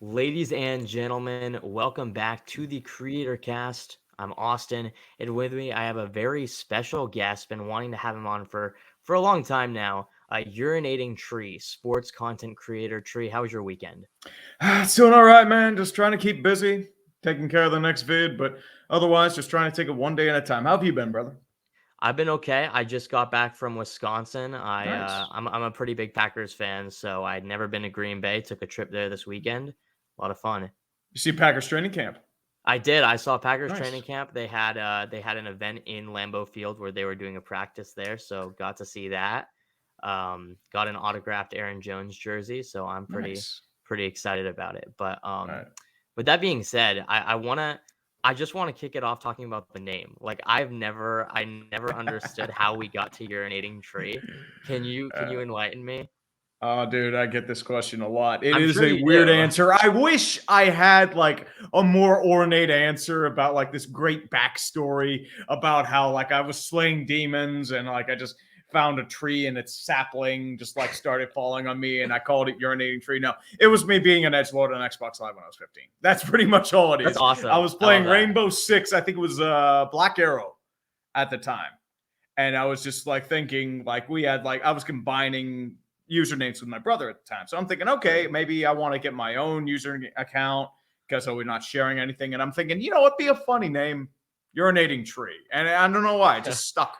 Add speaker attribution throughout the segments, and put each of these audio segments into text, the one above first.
Speaker 1: Ladies and gentlemen, welcome back to the Creator Cast. I'm Austin, and with me, I have a very special guest. Been wanting to have him on for a long time now. UrinatingTree, sports content creator. Tree, how was your weekend?
Speaker 2: It's doing all right, man. Just trying to keep busy, taking care of the next vid, but otherwise, just trying to take it one day at a time. How have you been, brother?
Speaker 1: I've been okay. I just got back from Wisconsin.
Speaker 2: Nice.
Speaker 1: I'm a pretty big Packers fan, so I'd never been to Green Bay. Took a trip there this weekend. A lot of fun.
Speaker 2: You see Packers training camp?
Speaker 1: I did. I saw Packers training
Speaker 2: Nice.
Speaker 1: camp. They had an event in Lambeau Field where they were doing a practice there, so got to see that. Got an autographed Aaron Jones jersey, so I'm pretty
Speaker 2: Nice.
Speaker 1: pretty excited about it. But
Speaker 2: All right.
Speaker 1: with that being said, I just want to kick it off talking about the name. Like I never understood how we got to urinating tree. Can you
Speaker 2: Uh,
Speaker 1: enlighten me?
Speaker 2: oh, dude, I get this question a lot. It
Speaker 1: I'm
Speaker 2: is
Speaker 1: sure
Speaker 2: a
Speaker 1: you
Speaker 2: weird
Speaker 1: do.
Speaker 2: answer. I wish I had like a more ornate answer about like this great backstory about how like I was slaying demons and like I just found a tree and its sapling just like started falling on me and I called it urinating tree. No, it was me being an edgelord on Xbox Live when I was 15. That's pretty much all it
Speaker 1: That's
Speaker 2: is. I
Speaker 1: awesome.
Speaker 2: was
Speaker 1: I love
Speaker 2: playing
Speaker 1: that.
Speaker 2: Rainbow Six. I think it was Black Arrow at the time. And I was just like thinking, like, we had like, I was combining usernames with my brother at the time. So I'm thinking, okay, maybe I want to get my own user account because we're not sharing anything. And I'm thinking, you know, it'd be a funny name, Urinating Tree. And I don't know why, it just stuck.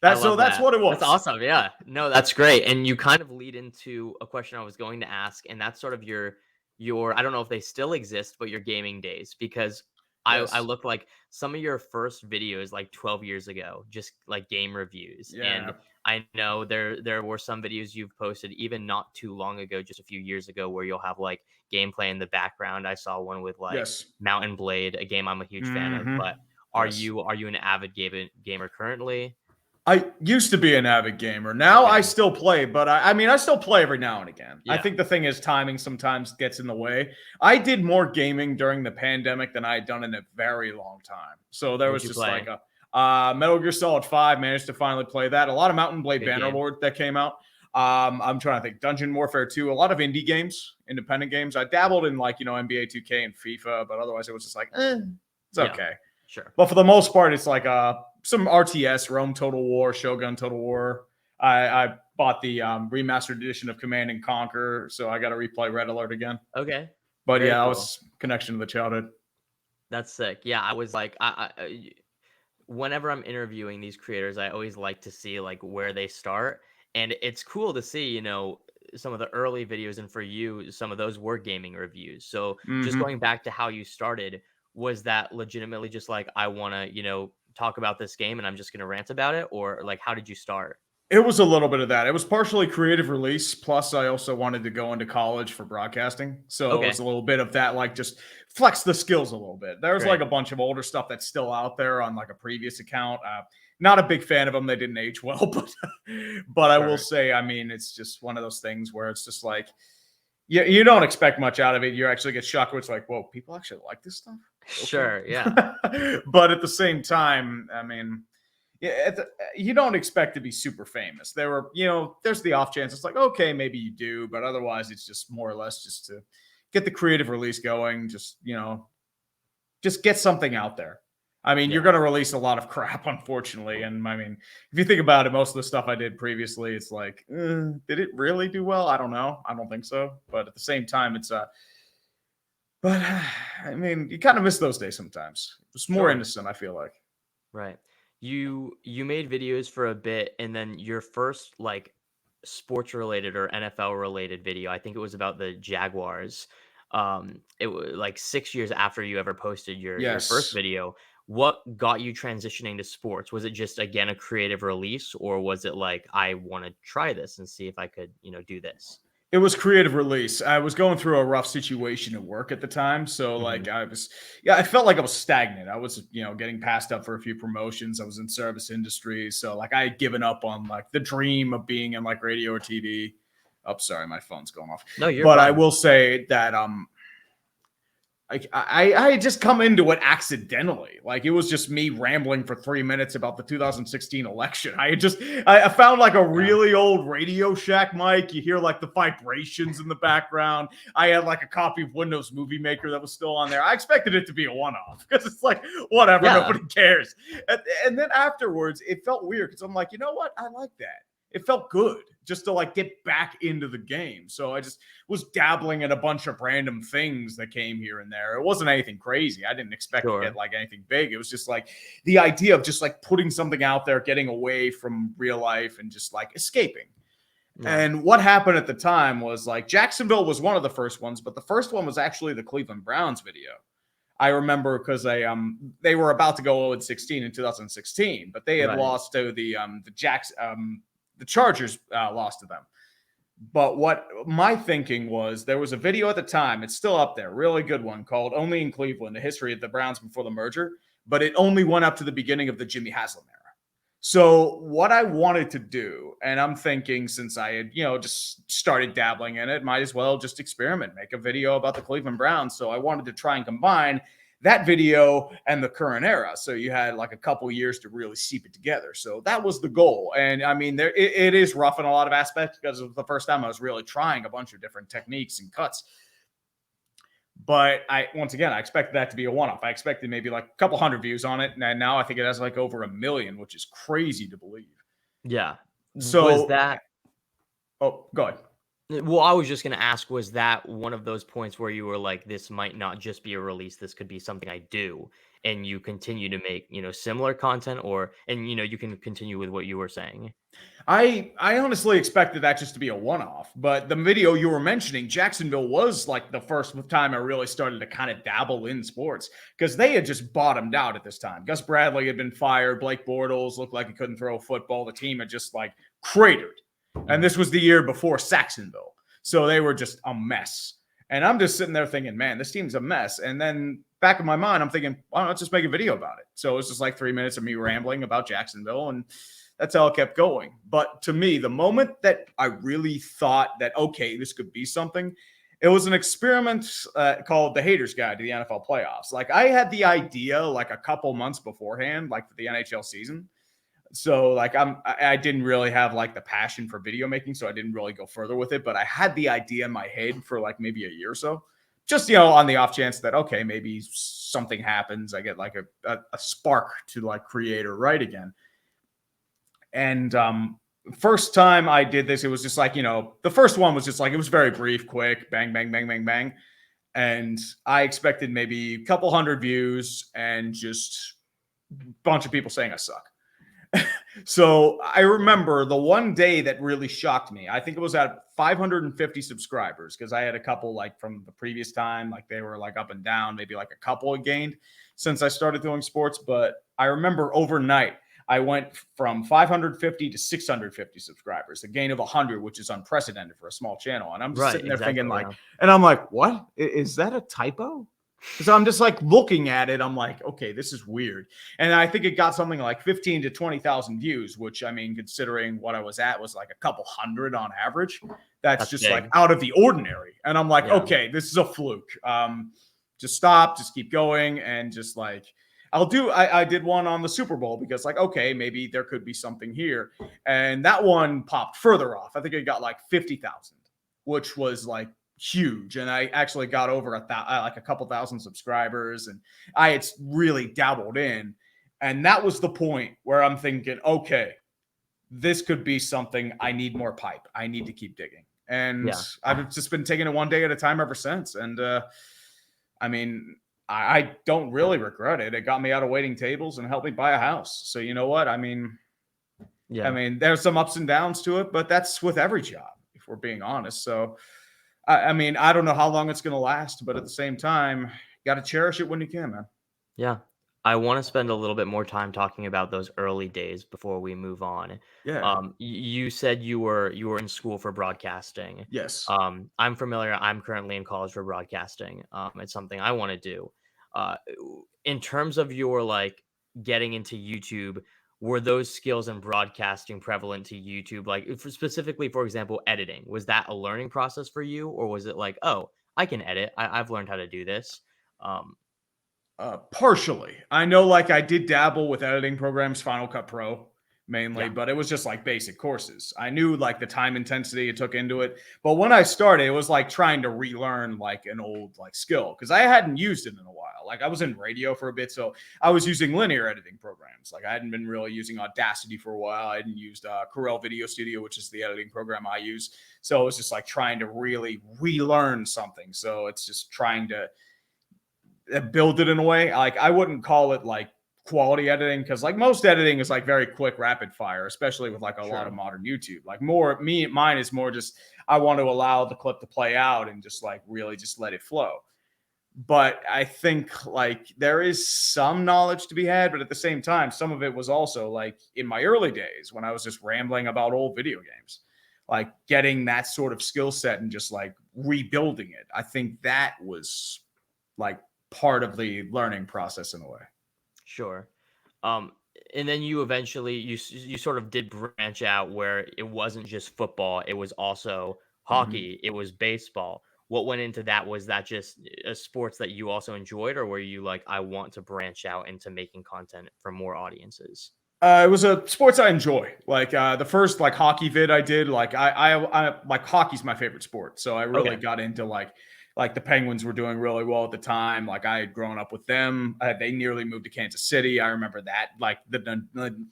Speaker 1: I
Speaker 2: So
Speaker 1: love
Speaker 2: that's
Speaker 1: that.
Speaker 2: what it
Speaker 1: That's
Speaker 2: was.
Speaker 1: awesome. Yeah. No, that's great. And you kind of lead into a question I was going to ask, and that's sort of your I don't know if they still exist, but your gaming days. Because I
Speaker 2: Yes.
Speaker 1: look like some of your first videos like 12 years ago, just like game reviews. And
Speaker 2: Yeah.
Speaker 1: I know there were some videos you've posted even not too long ago, just a few years ago, where you'll have like gameplay in the background. I saw one with like
Speaker 2: Yes.
Speaker 1: Mountain Blade, a game I'm a huge fan of.
Speaker 2: Mm-hmm.
Speaker 1: But are
Speaker 2: Yes.
Speaker 1: you an avid gamer currently?
Speaker 2: I used to be an avid gamer. Now I
Speaker 1: Okay.
Speaker 2: still play, but I mean, I still play every now and again. I
Speaker 1: Yeah.
Speaker 2: think the thing is, timing sometimes gets in the way. I did more gaming during the pandemic than I had done in a very long time. So there
Speaker 1: What'd
Speaker 2: was
Speaker 1: you
Speaker 2: just like
Speaker 1: play?
Speaker 2: a Metal Gear Solid 5, managed to finally play that. A lot of Mountain Blade
Speaker 1: Good game.
Speaker 2: Bannerlord that came out. I'm trying to think. Dungeon Warfare 2, a lot of indie games, independent games. I dabbled in like, NBA 2K and FIFA, but otherwise it was just like, it's
Speaker 1: Yeah,
Speaker 2: okay.
Speaker 1: sure.
Speaker 2: But for the most part, it's like some RTS, Rome Total War, Shogun Total War. I bought the remastered edition of Command and Conquer, so I got to replay Red Alert again.
Speaker 1: Okay.
Speaker 2: But
Speaker 1: Very
Speaker 2: yeah, I
Speaker 1: cool.
Speaker 2: was connection to the childhood.
Speaker 1: That's sick. Yeah, I was like, whenever I'm interviewing these creators, I always like to see like where they start, and it's cool to see, some of the early videos, and for you, some of those were gaming reviews. So just
Speaker 2: Mm-hmm.
Speaker 1: going back to how you started, was that legitimately just like I want to, talk about this game, and I'm just gonna rant about it, or like how did you start?
Speaker 2: It was a little bit of that. It was partially creative release. Plus, I also wanted to go into college for broadcasting. So it was
Speaker 1: Okay,
Speaker 2: a little bit of that, like just flex the skills a little bit. There's like
Speaker 1: great.
Speaker 2: a bunch of older stuff that's still out there on like a previous account. Not a big fan of them. They didn't age well, but I will
Speaker 1: Sure,
Speaker 2: say, I mean, it's just one of those things where it's just like, you don't expect much out of it. You actually get shocked where it's like, whoa, people actually like this stuff? Okay.
Speaker 1: sure, yeah,
Speaker 2: But at the same time, I mean, yeah, you don't expect to be super famous. There were, there's the off chance. It's like, okay, maybe you do, but otherwise, it's just more or less just to get the creative release going. Just get something out there. I mean, you're
Speaker 1: yeah.
Speaker 2: going to release a lot of crap, unfortunately. And I mean, if you think about it, most of the stuff I did previously, it's like, did it really do well? I don't know. I don't think so. But at the same time, but I mean, you kind of miss those days sometimes. It's more
Speaker 1: Sure.
Speaker 2: innocent, I feel like.
Speaker 1: Right. You made videos for a bit, and then your first like sports related or NFL related video, I think it was about the Jaguars. It was like 6 years after you ever posted your first
Speaker 2: Yes.
Speaker 1: video. What got you transitioning to sports? Was it just again a creative release, or was it like I want to try this and see if I could, do this?
Speaker 2: It was creative release. I was going through a rough situation at work at the time. So
Speaker 1: Hmm.
Speaker 2: like I felt like I was stagnant. I was, getting passed up for a few promotions. I was in service industry. So like I had given up on like the dream of being in like radio or TV. Oh, sorry, my phone's going off.
Speaker 1: No, you're
Speaker 2: But I
Speaker 1: fine.
Speaker 2: will say that I had just come into it accidentally. Like, it was just me rambling for 3 minutes about the 2016 election. I found like a
Speaker 1: Yeah,
Speaker 2: really old Radio Shack mic. You hear like the vibrations in the background. I had like a copy of Windows Movie Maker that was still on there. I expected it to be a one-off because it's like, whatever,
Speaker 1: yeah,
Speaker 2: nobody cares. And then afterwards, it felt weird because I'm like, you know what? I like that. It felt good just to like get back into the game. So I just was dabbling in a bunch of random things that came here and there. It wasn't anything crazy. I didn't expect to get
Speaker 1: sure.
Speaker 2: like anything big. It was just like the idea of just like putting something out there, getting away from real life and just like escaping.
Speaker 1: Yeah,
Speaker 2: And what happened at the time was like Jacksonville was one of the first ones, but the first one was actually the Cleveland Browns video. I remember because they were about to go 0-16 in 2016, but they had
Speaker 1: right.
Speaker 2: lost to the Chargers lost to them. But what my thinking was, there was a video at the time, it's still up there, really good one, called Only in Cleveland, the history of the Browns before the merger, but it only went up to the beginning of the Jimmy Haslam era. So what I wanted to do, and I'm thinking since I had, just started dabbling in it, might as well just experiment, make a video about the Cleveland Browns. So I wanted to try and combine that video and the current era. So you had like a couple years to really seep it together. So that was the goal. And I mean, it is rough in a lot of aspects because it was the first time I was really trying a bunch of different techniques and cuts. But once again, I expected that to be a one-off. I expected maybe like a couple hundred views on it, and now I think it has like over 1 million, which is crazy to believe.
Speaker 1: Yeah. Was
Speaker 2: So,
Speaker 1: that
Speaker 2: oh, go ahead.
Speaker 1: well, I was just gonna ask, was that one of those points where you were like, "This might not just be a release, this could be something I do," and you continue to make, similar content and, you can continue with what you were saying?
Speaker 2: I honestly expected that just to be a one-off, but the video you were mentioning, Jacksonville, was like the first time I really started to kind of dabble in sports because they had just bottomed out at this time. Gus Bradley had been fired. Blake Bortles looked like he couldn't throw a football. The team had just like cratered. And
Speaker 1: Mhm.
Speaker 2: this was the year before Saxonville. So they were just a mess. And I'm just sitting there thinking, man, this team's a mess. And then back in my mind, I'm thinking, why not just make a video about it? So it was just like 3 minutes of me rambling about Jacksonville, and that's how it kept going. But to me, the moment that I really thought that, okay, this could be something, it was an experiment called The Haters Guide to the NFL Playoffs. Like, I had the idea like a couple months beforehand, like for the NHL season. So like I didn't really have like the passion for video making, so I didn't really go further with it. But I had the idea in my head for like maybe a year or so, just on the off chance that okay, maybe something happens, I get like a spark to like create or write again. And first time I did this, it was just like the first one was just like it was very brief, quick, bang, bang, bang, bang, bang, and I expected maybe a couple hundred views and just a bunch of people saying I suck. So I remember the one day that really shocked me. I think it was at 550 subscribers because I had a couple like from the previous time, like they were like up and down, maybe like a couple had gained since I started doing sports. But I remember overnight, I went from 550 to 650 subscribers, a gain of 100, which is unprecedented for a small channel. And I'm just
Speaker 1: Right,
Speaker 2: sitting there thinking,
Speaker 1: exactly,
Speaker 2: like,
Speaker 1: yeah.
Speaker 2: and I'm like, what? Is that a typo? Because I'm just like looking at it. I'm like, okay, this is weird. And I think it got something like 15 to 20,000 views, which I mean, considering what I was at was like a couple hundred on average. That's
Speaker 1: That's
Speaker 2: just like
Speaker 1: big.
Speaker 2: out of the ordinary. And I'm like,
Speaker 1: Yeah,
Speaker 2: okay, this is a fluke. Just stop, just keep going. And just like, I did one on the Super Bowl because like, okay, maybe there could be something here. And that one popped further off. I think it got like 50,000, which was like huge. And I actually got over like a couple thousand subscribers, and I had really dabbled in. And that was the point where I'm thinking, okay, this could be something. I need more pipe. I need to keep digging. And
Speaker 1: yeah.
Speaker 2: I've just been taking it one day at a time ever since. And I mean, I don't really regret it. It got me out of waiting tables and helped me buy a house. So you know what? I
Speaker 1: Yeah.
Speaker 2: mean, there's some ups and downs to it, but that's with every job, if we're being honest. So I mean, I don't know how long it's going to last, but at the same time, you got to cherish it when you can, man.
Speaker 1: Yeah. I want to spend a little bit more time talking about those early days before we move on.
Speaker 2: Yeah.
Speaker 1: You said you were in school for broadcasting.
Speaker 2: Yes.
Speaker 1: I'm familiar. I'm currently in college for broadcasting. It's something I want to do. Uh, in terms of your like getting into YouTube, were those skills in broadcasting prevalent to YouTube? Like specifically, for example, editing. Was that a learning process for you, or was it like, oh, I can edit. I've learned how to do this.
Speaker 2: Partially. I know like I did dabble with editing programs, Final Cut Pro mainly,
Speaker 1: Yeah,
Speaker 2: but it was just like basic courses. I knew like the time intensity it took into it. But when I started, it was like trying to relearn like an old like skill because I hadn't used it in a while. Like I was in radio for a bit, so I was using linear editing programs. Like I hadn't been really using Audacity for a while. I hadn't used Corel Video Studio, which is the editing program I use. So it was just like trying to really relearn something. So it's just trying to build it in a way. Like I wouldn't call it like quality editing because like most editing is like very quick, rapid fire, especially with like a lot of
Speaker 1: sure.
Speaker 2: modern YouTube. Like mine is more just I want to allow the clip to play out and just like really just let it flow. But I think like there is some knowledge to be had, but at the same time, some of it was also like in my early days when I was just rambling about old video games, like getting that sort of skill set and just like rebuilding it. I think that was like part of the learning process in a way.
Speaker 1: Sure. Um, and then you eventually you sort of did branch out where it wasn't just football, it was also
Speaker 2: Mhm.
Speaker 1: hockey, it was baseball. What went into that? Was that just a sports that you also enjoyed, or were you like, I want to branch out into making content for more audiences?
Speaker 2: It was a sports I enjoy. Like the first like hockey vid I did, like I like hockey's my favorite sport. So I really
Speaker 1: Okay.
Speaker 2: got into like the Penguins were doing really well at the time. Like I had grown up with them. They nearly moved to Kansas City. I remember that, like the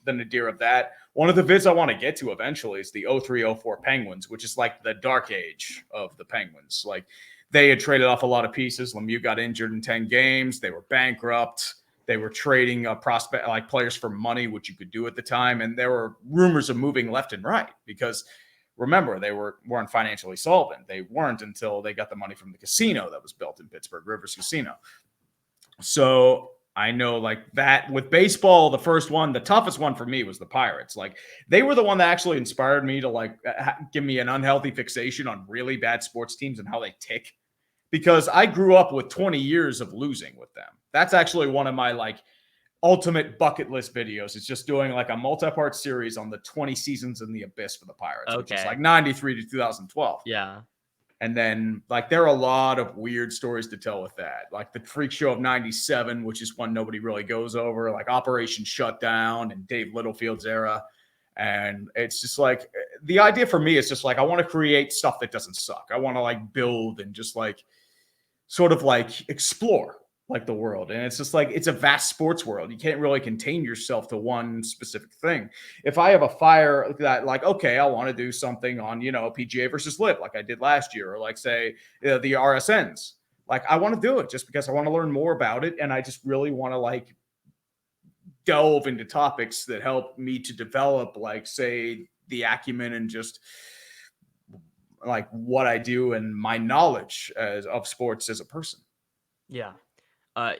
Speaker 2: nadir of that. One of the vids I want to get to eventually is the 03-04 Penguins, which is like the dark age of the Penguins. Like they had traded off a lot of pieces. Lemieux got injured in 10 games. They were bankrupt. They were trading prospect like players for money, which you could do at the time, and there were rumors of moving left and right because remember they weren't financially solvent. They weren't until they got the money from the casino that was built in Pittsburgh, Rivers Casino. So I know like that with baseball, the first one, the toughest one for me was the Pirates. Like they were the one that actually inspired me to like give me an unhealthy fixation on really bad sports teams and how they tick because I grew up with 20 years of losing with them. That's actually one of my like ultimate bucket list videos. It's just doing like a multi-part series on the 20 seasons in the abyss for the Pirates, which is like
Speaker 1: Okay.
Speaker 2: 93 to 2012.
Speaker 1: Yeah.
Speaker 2: And then like there are a lot of weird stories to tell with that. Like the freak show of 97, which is one nobody really goes over, like Operation Shutdown and Dave Littlefield's era. And it's just like the idea for me is just like I want to create stuff that doesn't suck. I want to like build and just like sort of like explore like the world. And it's just like it's a vast sports world. You can't really contain yourself to one specific thing. If I have a fire that like, okay, I want to do something on, PGA versus LIV like I did last year, or like say the RSNs. Like I want to do it just because I want to learn more about it. And I just really want to like delve into topics that help me to develop like say the acumen and just like what I do and my knowledge of sports as a person.
Speaker 1: Yeah.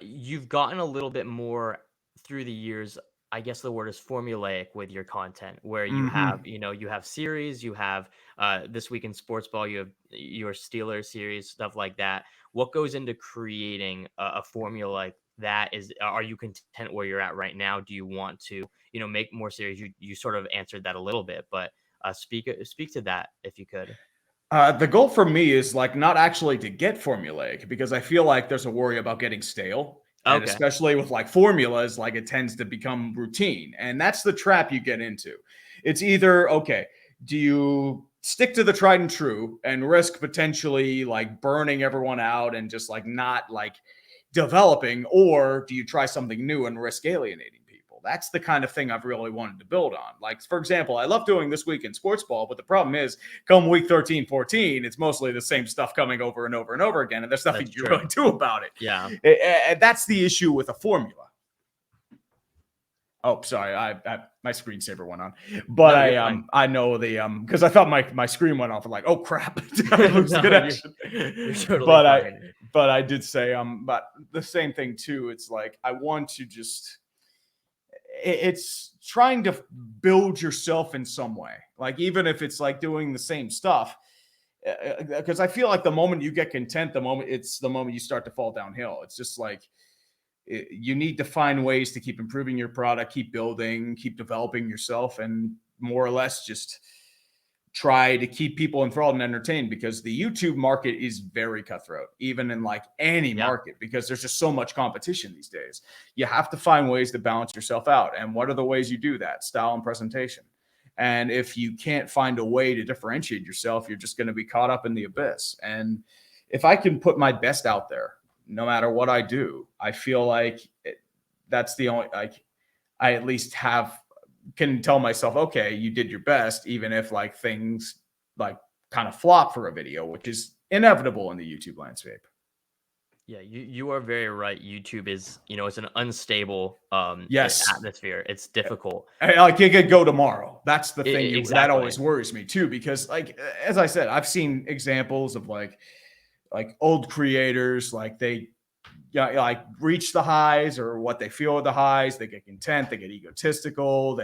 Speaker 1: You've gotten a little bit more through the years. I guess the word is formulaic with your content, where you have,
Speaker 2: Mm-hmm.
Speaker 1: you have series, you have this week in sports ball, you have your Steelers series, stuff like that. What goes into creating a formula like that? Are you content where you're at right now? Do you want to, make more series? You sort of answered that a little bit, but speak to that if you could.
Speaker 2: The goal for me is like not actually to get formulaic because I feel like there's a worry about getting stale. And
Speaker 1: Okay,
Speaker 2: especially with like formulas, like it tends to become routine. And that's the trap you get into. It's either, okay, do you stick to the tried and true and risk potentially like burning everyone out and just like not like developing, or do you try something new and risk alienating people? That's the kind of thing I've really wanted to build on. Like, for example, I love doing This Week in Sports Ball, but the problem is come week 13, 14, it's mostly the same stuff coming over and over and over again, and there's nothing
Speaker 1: that's
Speaker 2: you
Speaker 1: true.
Speaker 2: really do about it.
Speaker 1: Yeah.
Speaker 2: That's the issue with a formula. Oh, sorry, my screensaver went on, but
Speaker 1: No, you're fine.
Speaker 2: I know the because I thought my screen went off. I'm like, oh crap, I lose the
Speaker 1: No, you're
Speaker 2: connection.
Speaker 1: you're totally
Speaker 2: But I
Speaker 1: fine.
Speaker 2: but I did say but the same thing too. It's like I want to just it's trying to build yourself in some way, like even if it's like doing the same stuff. Because I feel like the moment you get content, the moment you start to fall downhill. It's just like you need to find ways to keep improving your product, keep building, keep developing yourself, and more or less just try to keep people enthralled and entertained, because the YouTube market is very cutthroat, even in like any
Speaker 1: Yeah.
Speaker 2: market, because there's just so much competition these days. You have to find ways to balance yourself out. And what are the ways you do that? Style and presentation. And if you can't find a way to differentiate yourself, you're just going to be caught up in the abyss. And if I can put my best out there, no matter what I do, I feel like that's the only, like, I at least can tell myself, okay, you did your best, even if like things like kind of flop for a video, which is inevitable in the YouTube landscape.
Speaker 1: Yeah, you are very right. YouTube is, it's an unstable
Speaker 2: Yes.
Speaker 1: atmosphere. It's difficult.
Speaker 2: Like it could go tomorrow. That's the thing that
Speaker 1: Exactly.
Speaker 2: always worries me too, because like, as I said, I've seen examples of like old creators, like they like reach the highs or what they feel are the highs. They get content, they get egotistical,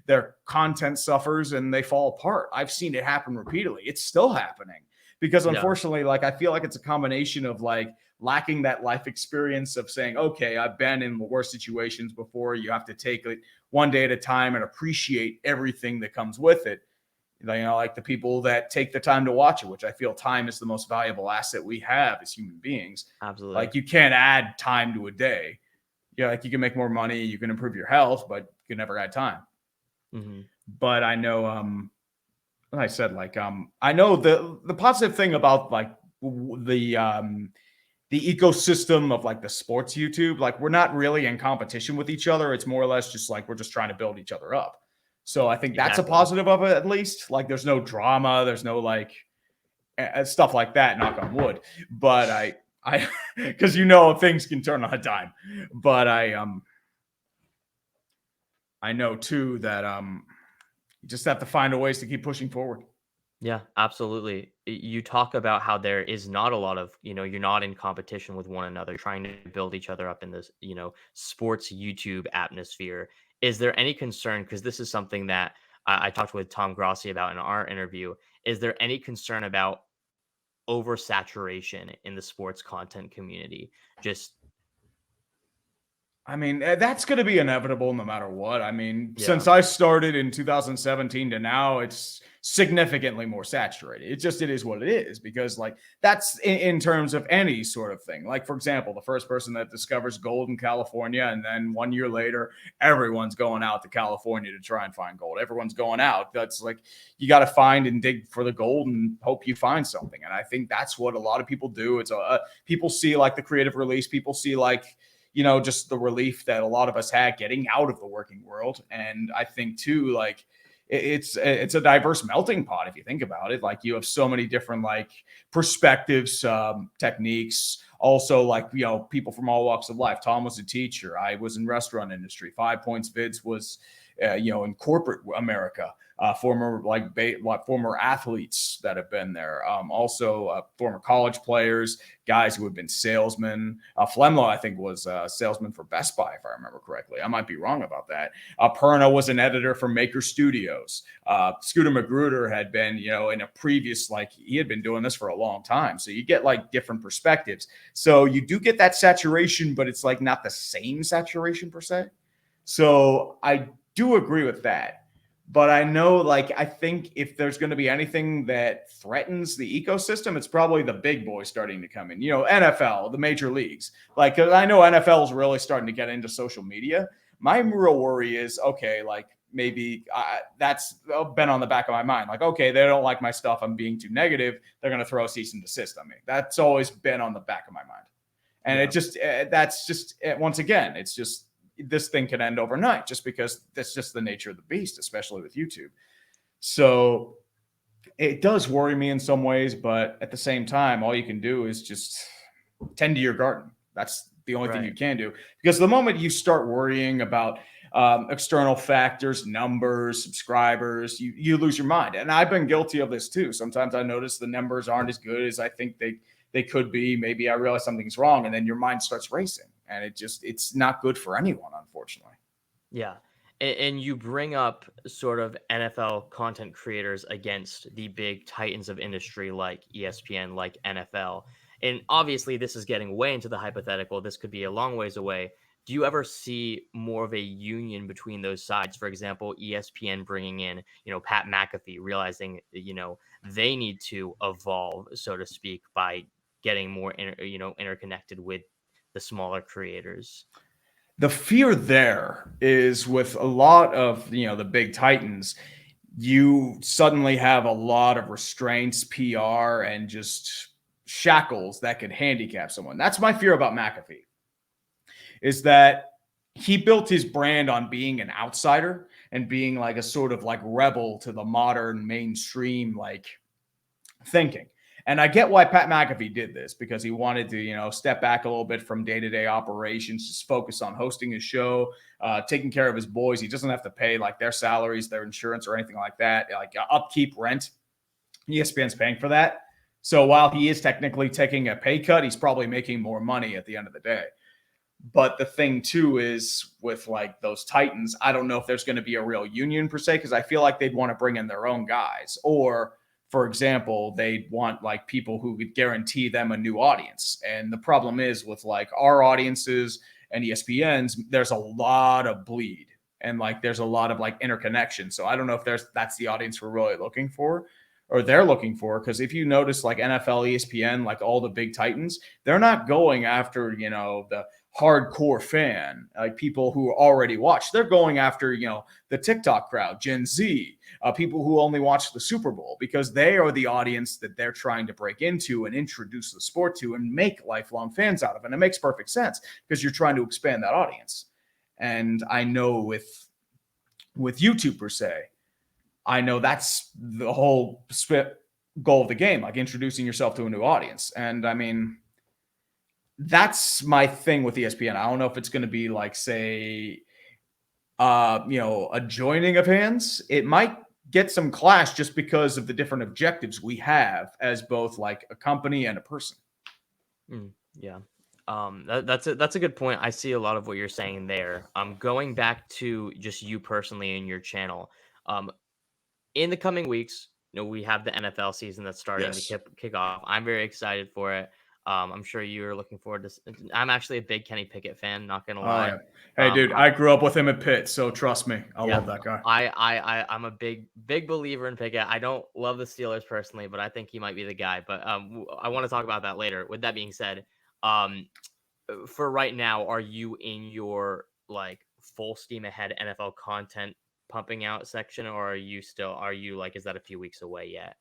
Speaker 2: their content suffers and they fall apart. I've seen it happen repeatedly. It's still happening because
Speaker 1: Yeah,
Speaker 2: unfortunately, like I feel like it's a combination of like lacking that life experience of saying, okay, I've been in the worst situations before. You have to take it one day at a time and appreciate everything that comes with it. Like the people that take the time to watch it, which I feel time is the most valuable asset we have as human beings.
Speaker 1: absolutely.
Speaker 2: Like you can't add time to a day. Yeah, like you can make more money, you can improve your health, but you can never add time.
Speaker 1: Hmm.
Speaker 2: But I know, like I said, like I know the positive thing about like the ecosystem of like the sports YouTube, like we're not really in competition with each other. It's more or less just like we're just trying to build each other up. So I think that's a
Speaker 1: Exactly.
Speaker 2: positive of it, at least. Like there's no drama, there's no like stuff like that, knock on wood. But I because things can turn on a dime. But I know too that you just have to find a ways to keep pushing forward.
Speaker 1: Yeah, absolutely. You talk about how there is not a lot of, you're not in competition with one another, trying to build each other up in this, sports YouTube atmosphere. Is there any concern? Because this is something that I talked with Tom Grossi about in our interview. Is there any concern about oversaturation in the sports content community? Just,
Speaker 2: I mean, that's going to be inevitable no matter what. I mean,
Speaker 1: yeah,
Speaker 2: since I started in 2017 to now, it's significantly more saturated. It is what it is, because like that's in terms of any sort of thing. Like, for example, the first person that discovers gold in California, and then 1 year later, everyone's going out to California to try and find gold. Everyone's going out. That's like, you got to find and dig for the gold and hope you find something. And I think that's what a lot of people do. It's people see like the creative release, people see like, just the relief that a lot of us had getting out of the working world. And I think too, like it's a diverse melting pot if you think about it. Like you have so many different like perspectives, techniques. Also, like people from all walks of life. Tom was a teacher. I was in restaurant industry. 5 Points Vids was, in corporate America. Former athletes that have been there. Also, former college players, guys who have been salesmen. Flemlo, I think, was a salesman for Best Buy, if I remember correctly. I might be wrong about that. Perna was an editor for Maker Studios. Scooter Magruder had been, in a previous, like he had been doing this for a long time. So you get like different perspectives. So you do get that saturation, but it's like not the same saturation per se. So I do agree with that. But I know, like, I think if there's going to be anything that threatens the ecosystem, it's probably the big boys starting to come in. NFL, the major leagues. Like, 'cause I know NFL is really starting to get into social media. My real worry is, okay, like maybe that's been on the back of my mind. Like, okay, they don't like my stuff. I'm being too negative. They're going to throw a cease and desist on me. That's always been on the back of my mind. And
Speaker 1: yeah.
Speaker 2: that's just, once again, it's just, this thing can end overnight just because that's just the nature of the beast, especially with YouTube. So it does worry me in some ways, but at the same time, all you can do is just tend to your garden. That's the only thing you
Speaker 1: Right.
Speaker 2: can do, because the moment you start worrying about external factors, numbers, subscribers, you lose your mind. And I've been guilty of this too. Sometimes I notice the numbers aren't as good as I think they could be. Maybe I realize something's wrong, and then your mind starts racing, and it's not good for anyone, unfortunately.
Speaker 1: Yeah. And you bring up sort of NFL content creators against the big titans of industry like ESPN, like NFL. And obviously, this is getting way into the hypothetical. This could be a long ways away. do you ever see more of a union between those sides? For example, ESPN bringing in, Pat McAfee, realizing, they need to evolve, so to speak, by getting more, interconnected with the smaller creators.
Speaker 2: The fear there is with a lot of, the big titans, you suddenly have a lot of restraints, PR, and just shackles that could handicap someone. That's my fear about McAfee, is that he built his brand on being an outsider and being like a sort of like rebel to the modern mainstream like thinking. And I get why Pat McAfee did this, because he wanted to, step back a little bit from day-to-day operations, just focus on hosting his show, taking care of his boys. He doesn't have to pay like their salaries, their insurance, or anything like that. Like upkeep, rent, ESPN's paying for that. So while he is technically taking a pay cut, he's probably making more money at the end of the day. But the thing too is with like those Titans, I don't know if there's going to be a real union per se, because I feel like they'd want to bring in their own guys, or for example, they'd want like people who could guarantee them a new audience. And the problem is with like our audiences and ESPN's, there's a lot of bleed and like there's a lot of like interconnection. So I don't know if that's the audience we're really looking for, or they're looking for. Because if you notice like NFL, ESPN, like all the big titans, they're not going after, the hardcore fan, like people who already watch. They're going after, the TikTok crowd, Gen Z, people who only watch the Super Bowl, because they are the audience that they're trying to break into and introduce the sport to and make lifelong fans out of. And it makes perfect sense because you're trying to expand that audience. And I know with YouTube per se, I know that's the whole goal of the game, like introducing yourself to a new audience. And I mean, that's my thing with ESPN. I don't know if it's going to be like, say, a joining of hands. It might get some clash just because of the different objectives we have as both like a company and a person.
Speaker 1: Yeah. That's a good point. I see a lot of what you're saying there. Going back to just you personally and your channel. In the coming weeks, we have the NFL season that's starting to
Speaker 2: Yes.
Speaker 1: kick off. I'm very excited for it. I'm sure you're looking forward to. I'm actually a big Kenny Pickett fan. Not gonna
Speaker 2: Oh
Speaker 1: lie.
Speaker 2: yeah. Hey dude, I grew up with him at Pitt, so trust me, I
Speaker 1: Yeah,
Speaker 2: love that guy.
Speaker 1: I'm a big believer in Pickett. I don't love the Steelers personally, but I think he might be the guy. But I want to talk about that later. With that being said, um, for right now, are you in your like full steam ahead NFL content pumping out section, or are you like, is that a few weeks away yet?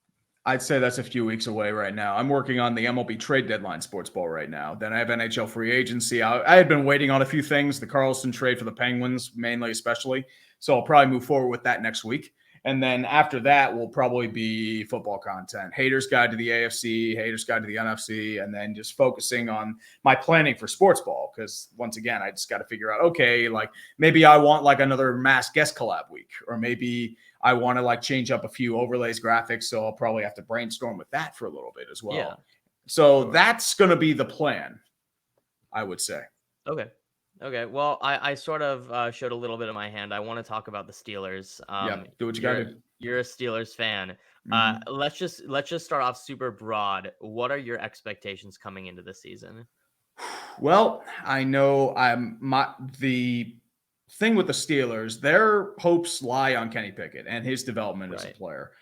Speaker 2: I'd say that's a few weeks away right now. I'm working on the MLB trade deadline sports ball right now. Then I have NHL free agency. I had been waiting on a few things, the Carlson trade for the Penguins, mainly, especially. So I'll probably move forward with that next week. And then after that will probably be football content. Haters Guide to the AFC, Haters Guide to the NFC, and then just focusing on my planning for sports ball. Because once again, I just got to figure out, okay, like maybe I want like another mass guest collab week, or maybe I want to like change up a few overlays, graphics. So I'll probably have to brainstorm with that for a little bit as
Speaker 1: Yeah,
Speaker 2: well. So
Speaker 1: sure.
Speaker 2: that's going to be the plan, I would say.
Speaker 1: Okay. Okay. Well, I sort of showed a little bit of my hand. I want to talk about the Steelers.
Speaker 2: Yeah, do what you got
Speaker 1: You're
Speaker 2: to do.
Speaker 1: you're a Steelers fan.
Speaker 2: Mm-hmm.
Speaker 1: Let's just start off super broad. What are your expectations coming into the season?
Speaker 2: Well, I know the thing with the Steelers, their hopes lie on Kenny Pickett and his development as a
Speaker 1: Right.
Speaker 2: player.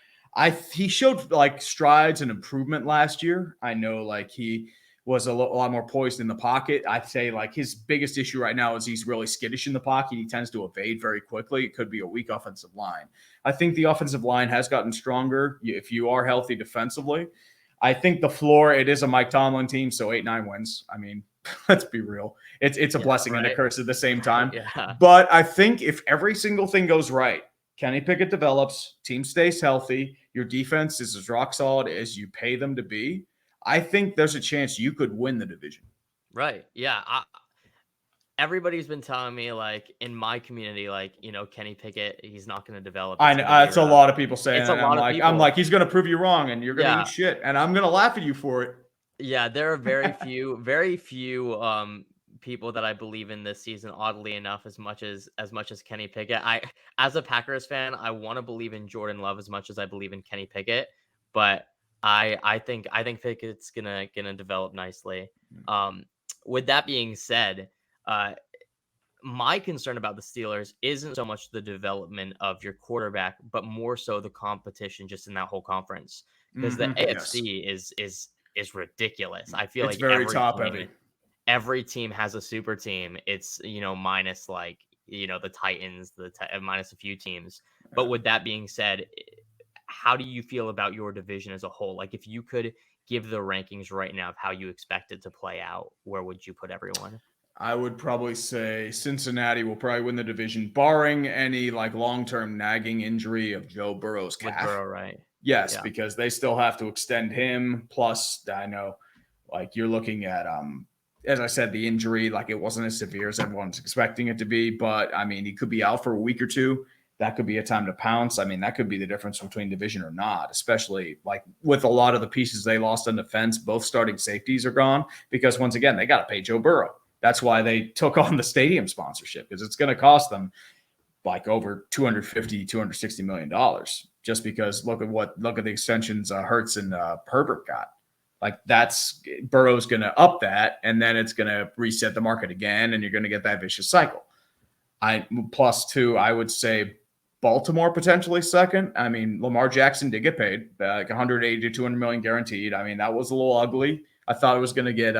Speaker 2: He showed like strides and improvement last year. I know like he was a lot more poised in the pocket. I'd say like his biggest issue right now is he's really skittish in the pocket. He tends to evade very quickly. It could be a weak offensive line. I think the offensive line has gotten stronger if you are healthy defensively. I think the floor, it is a Mike Tomlin team, so 8-9 wins. I mean, let's be real. It's a
Speaker 1: Yeah.
Speaker 2: blessing and a
Speaker 1: Right.
Speaker 2: curse at the same time.
Speaker 1: Yeah.
Speaker 2: But I think if every single thing goes right, Kenny Pickett develops, team stays healthy, your defense is as rock solid as you pay them to be, I think there's a chance you could win the division.
Speaker 1: Right. Yeah. Everybody's been telling me, like, in my community, like, Kenny Pickett, he's not going to develop.
Speaker 2: I
Speaker 1: It's
Speaker 2: know
Speaker 1: going to be
Speaker 2: that's a
Speaker 1: rough.
Speaker 2: lot of people saying
Speaker 1: It's
Speaker 2: that.
Speaker 1: a
Speaker 2: And I'm
Speaker 1: lot of
Speaker 2: like, I'm
Speaker 1: people.
Speaker 2: like, he's gonna prove you wrong and you're gonna eat
Speaker 1: Yeah.
Speaker 2: shit. And I'm gonna laugh at you for it.
Speaker 1: Yeah, there are very few people that I believe in this season, oddly enough, as much as Kenny Pickett. As a Packers fan, I want to believe in Jordan Love as much as I believe in Kenny Pickett, but I think Pickett's gonna develop nicely. Um with that being said, uh my concern about the Steelers isn't so much the development of your quarterback, but more so the competition just in that whole conference. Because the
Speaker 2: Yes.
Speaker 1: AFC is ridiculous. I feel
Speaker 2: It's
Speaker 1: like
Speaker 2: very top heavy.
Speaker 1: every team has a super team. It's, minus like, the Titans, minus a few teams. But
Speaker 2: Yeah.
Speaker 1: with that being said, how do you feel about your division as a whole? Like if you could give the rankings right now of how you expect it to play out, where would you put everyone?
Speaker 2: I would probably say Cincinnati will probably win the division, barring any like long-term nagging injury of Joe Burrow's
Speaker 1: With
Speaker 2: calf.
Speaker 1: Burrow, right?
Speaker 2: Yes,
Speaker 1: Yeah.
Speaker 2: because they still have to extend him. Plus, I know, like you're looking at, as I said, the injury, like it wasn't as severe as everyone's expecting it to be. But I mean, he could be out for a week or two. That could be a time to pounce. I mean, that could be the difference between division or not. Especially like with a lot of the pieces they lost on defense, both starting safeties are gone because once again they got to pay Joe Burrow. That's why they took on the stadium sponsorship because it's going to cost them like over 250, 260 million dollars just because look at the extensions Hurts and Herbert got. Like that's Burrow's going to up that, and then it's going to reset the market again, and you're going to get that vicious cycle. I plus two, I would say Baltimore potentially second. I mean, Lamar Jackson did get paid like 180 to 200 million guaranteed. I mean, that was a little ugly. I thought it was going to get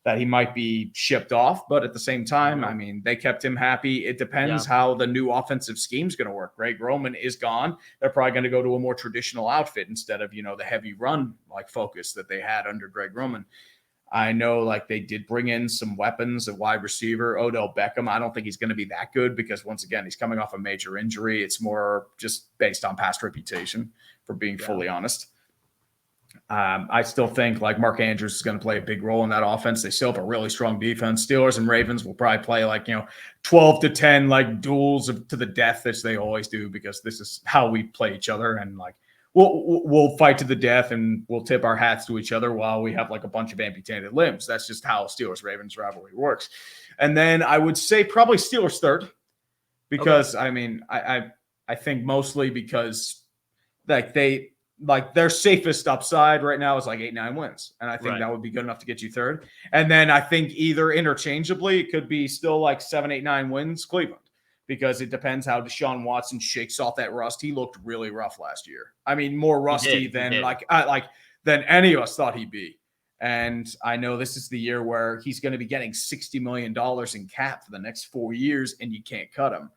Speaker 2: that he might be shipped off. But at the same time, I
Speaker 1: No.
Speaker 2: mean, they kept him happy. It depends
Speaker 1: Yeah.
Speaker 2: how the new offensive scheme is going to work. Greg Roman is gone. They're probably going to go to a more traditional outfit instead of, the heavy run like focus that they had under Greg Roman. I know like they did bring in some weapons, a wide receiver, Odell Beckham. I don't think he's going to be that good because once again, he's coming off a major injury. It's more just based on past reputation, for being fully honest. I still think like Mark Andrews is going to play a big role in that offense. They still have a really strong defense. Steelers and Ravens will probably play like 12 to 10 like duels to the death, as they always do, because this is how we play each other. And like we'll fight to the death and we'll tip our hats to each other while we have like a bunch of amputated limbs. That's just how Steelers Ravens rivalry works. And then I would say probably Steelers third because
Speaker 1: Okay.
Speaker 2: I mean I think mostly because like their safest upside right now is like 8-9 wins, and I think
Speaker 1: Right.
Speaker 2: that would be good enough to get you third. And then I think either interchangeably it could be still like 7-8-9 wins Cleveland, because it depends how Deshaun Watson shakes off that rust. He looked really rough last year. I mean, more
Speaker 1: He
Speaker 2: rusty
Speaker 1: did. He
Speaker 2: than
Speaker 1: did.
Speaker 2: than any of us thought he'd be. And I know this is the year where he's going to be getting $60 million in cap for the next 4 years, and you can't cut him.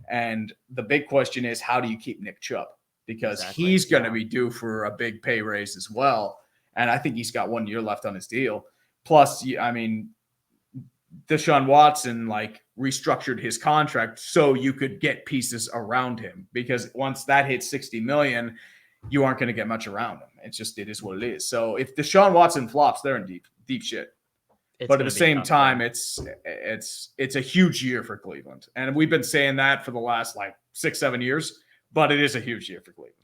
Speaker 2: And the big question is, how do you keep Nick Chubb? Because
Speaker 1: Exactly.
Speaker 2: he's going to be due for a big pay raise as well. And I think he's got 1 year left on his deal. Plus, I mean, Deshaun Watson like restructured his contract so you could get pieces around him, because once that hits 60 million, you aren't going to get much around him. It is what it is. So if Deshaun Watson flops, they're in deep shit.
Speaker 1: It's
Speaker 2: But at
Speaker 1: going
Speaker 2: the
Speaker 1: to be
Speaker 2: same
Speaker 1: tough. Yeah.
Speaker 2: time, it's a huge year for Cleveland, and we've been saying that for the last like 6-7 years. But it is a huge year for Cleveland.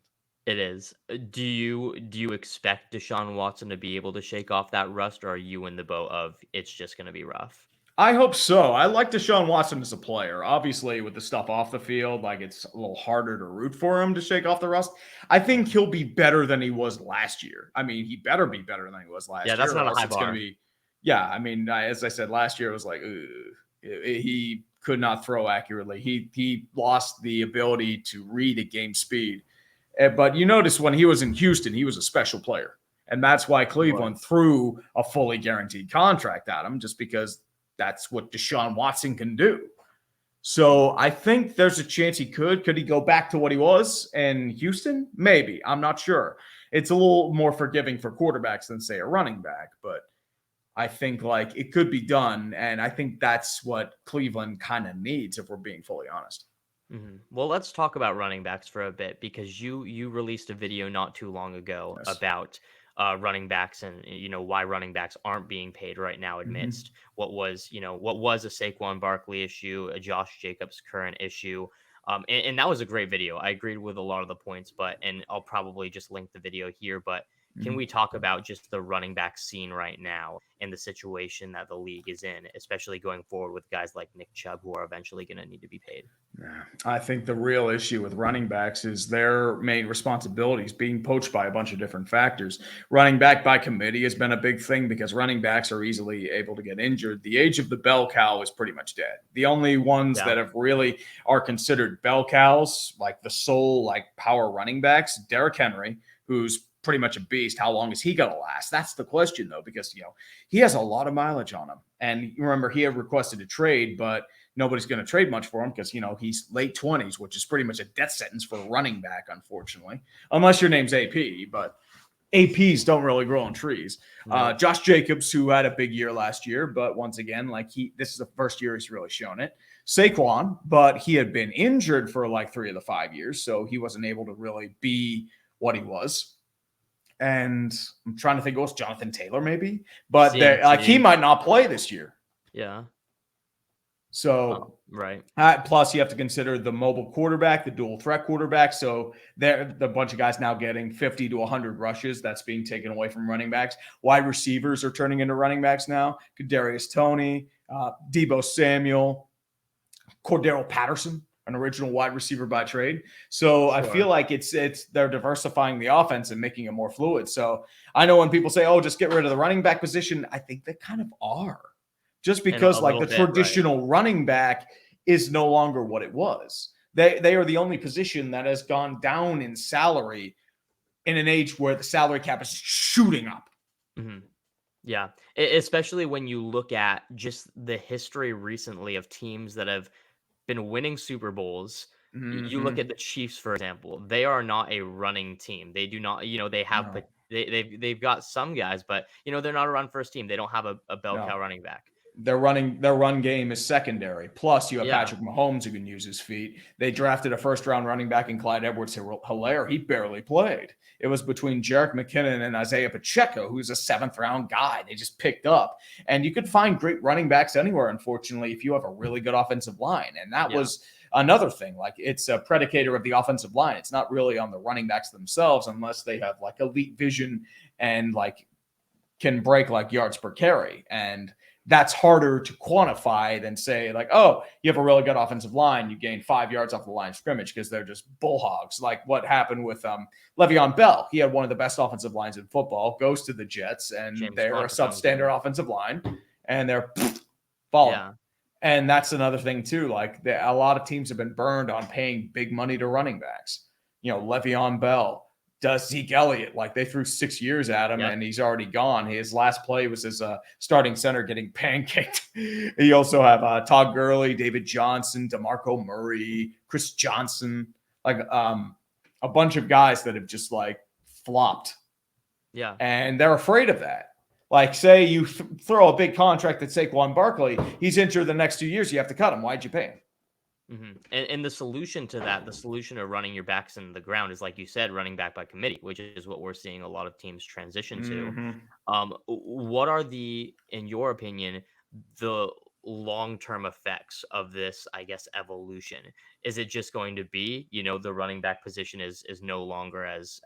Speaker 1: It is. Do you expect Deshaun Watson to be able to shake off that rust, or are you in the boat of it's just going to be rough?
Speaker 2: I hope so. I like Deshaun Watson as a player. Obviously, with the stuff off the field, like it's a little harder to root for him to shake off the rust. I think
Speaker 1: Yeah.
Speaker 2: he'll be better than he was last year. I mean, he better be better than he was
Speaker 1: Yeah,
Speaker 2: last
Speaker 1: that's
Speaker 2: year, or
Speaker 1: not a
Speaker 2: else
Speaker 1: high
Speaker 2: it's going to
Speaker 1: bar.
Speaker 2: be. Yeah, I mean, as I said last year, it was like he could not throw accurately. He lost the ability to read at game speed. But you notice when he was in Houston, he was a special player. And that's why
Speaker 1: He was.
Speaker 2: Cleveland threw a fully guaranteed contract at him, just because that's what Deshaun Watson can do. So I think there's a chance he could. Could he go back to what he was in Houston? Maybe. I'm not sure. It's a little more forgiving for quarterbacks than, say, a running back. But I think like it could be done. And I think that's what Cleveland kind of needs, if we're being fully honest.
Speaker 1: Well, let's talk about running backs for a bit, because you released a video not too long ago
Speaker 2: Yes.
Speaker 1: about running backs, and why running backs aren't being paid right now
Speaker 2: Mm-hmm.
Speaker 1: amidst what was a Saquon Barkley issue, a Josh Jacobs current issue. And that was a great video. I agreed with a lot of the points, and I'll probably just link the video here. But can we talk about just the running back scene right now and the situation that the league is in, especially going forward with guys like Nick Chubb, who are eventually going to need to be paid?
Speaker 2: Yeah. I think the real issue with running backs is their main responsibilities being poached by a bunch of different factors. Running back by committee has been a big thing because running backs are easily able to get injured. The age of the bell cow is pretty much dead. The only ones
Speaker 1: Yeah.
Speaker 2: that have really are considered bell cows, like the sole like power running backs, Derrick Henry, who's pretty much a beast. How long is he going to last? That's the question, though, because he has a lot of mileage on him. And remember, he had requested a trade, but nobody's going to trade much for him because, he's late 20s, which is pretty much a death sentence for a running back, unfortunately, unless your name's AP. But APs don't really grow on trees.
Speaker 1: No.
Speaker 2: Josh Jacobs, who had a big year last year, but once again, this is the first year he's really shown it. Saquon, but he had been injured for like 3 of the 5 years, so he wasn't able to really be what he was. And I'm trying to think, it was Jonathan Taylor maybe, but he might not play this year.
Speaker 1: Yeah.
Speaker 2: So,
Speaker 1: right.
Speaker 2: Plus, you have to consider the mobile quarterback, the dual threat quarterback. So, there the bunch of guys now getting 50 to 100 rushes. That's being taken away from running backs. Wide receivers are turning into running backs now. Kadarius Toney, Deebo Samuel, Cordero Patterson, an original wide receiver by trade. So, I feel like it's they're diversifying the offense and making it more fluid. So, I know when people say, "Oh, just get rid of the running back position," I think they kind of are. Just because like the traditional running back is no longer what it was. They are the only position that has gone down in salary in an age where the salary cap is shooting up.
Speaker 1: Mm-hmm. Yeah, especially when you look at just the history recently of teams that have been winning Super Bowls.
Speaker 2: Mm-hmm.
Speaker 1: You look at the Chiefs, for example. They are not a running team. They do not, they have,
Speaker 2: No.
Speaker 1: they've got some guys, but they're not a run first team. They don't have a bell cow running back.
Speaker 2: Their run game is secondary. Plus, you have Patrick Mahomes who can use his feet. They drafted a first-round running back in Clyde Edwards-Helaire. He barely played. It was between Jerick McKinnon and Isaiah Pacheco, who's a seventh-round guy. They just picked up. And you could find great running backs anywhere, unfortunately, if you have a really good offensive line. And that was another thing. Like, it's a predicator of the offensive line. It's not really on the running backs themselves unless they have, like, elite vision and, like, can break, like, yards per carry. And that's harder to quantify than say like, oh, you have a really good offensive line. You gain 5 yards off the line of scrimmage because they're just bull hogs. Like what happened with Le'Veon Bell. He had one of the best offensive lines in football, goes to the Jets, and they're a substandard offensive line, and they're falling. Yeah. And that's another thing too. Like a lot of teams have been burned on paying big money to running backs. Le'Veon Bell, does Zeke Elliott. Like they threw 6 years at him and he's already gone. His last play was his starting center getting pancaked. You also have Todd Gurley, David Johnson, DeMarco Murray, Chris Johnson, like a bunch of guys that have just like flopped.
Speaker 1: Yeah. And
Speaker 2: they're afraid of that. Like say you throw a big contract at Saquon Barkley, he's injured the next 2 years, you have to cut him. Why'd you pay him?
Speaker 1: Mm-hmm. And the solution to that, the solution of running your backs in the ground is, like you said, running back by committee, which is what we're seeing a lot of teams transition to. What are in your opinion, the long-term effects of this, I guess, evolution? Is it just going to be, the running back position is no longer as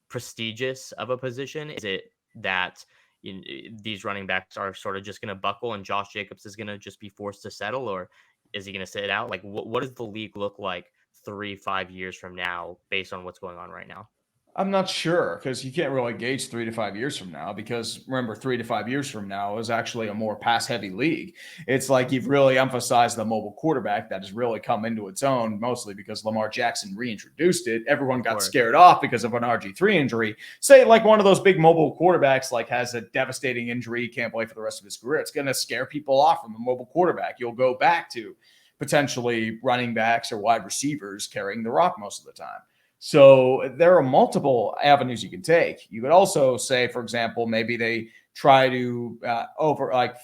Speaker 1: prestigious of a position? Is it that these running backs are sort of just going to buckle and Josh Jacobs is going to just be forced to settle, or is he going to sit out? Like, what does the league look like 3-5 years from now based on what's going on right now?
Speaker 2: I'm not sure because you can't really gauge 3 to 5 years from now because remember, 3 to 5 years from now is actually a more pass heavy league. It's like you've really emphasized the mobile quarterback that has really come into its own, mostly because Lamar Jackson reintroduced it. Everyone got scared off because of an RG3 injury. Say like one of those big mobile quarterbacks like has a devastating injury, can't play for the rest of his career. It's going to scare people off from the mobile quarterback. You'll go back to potentially running backs or wide receivers carrying the rock most of the time. So there are multiple avenues you can take. You could also say, for example, maybe they try to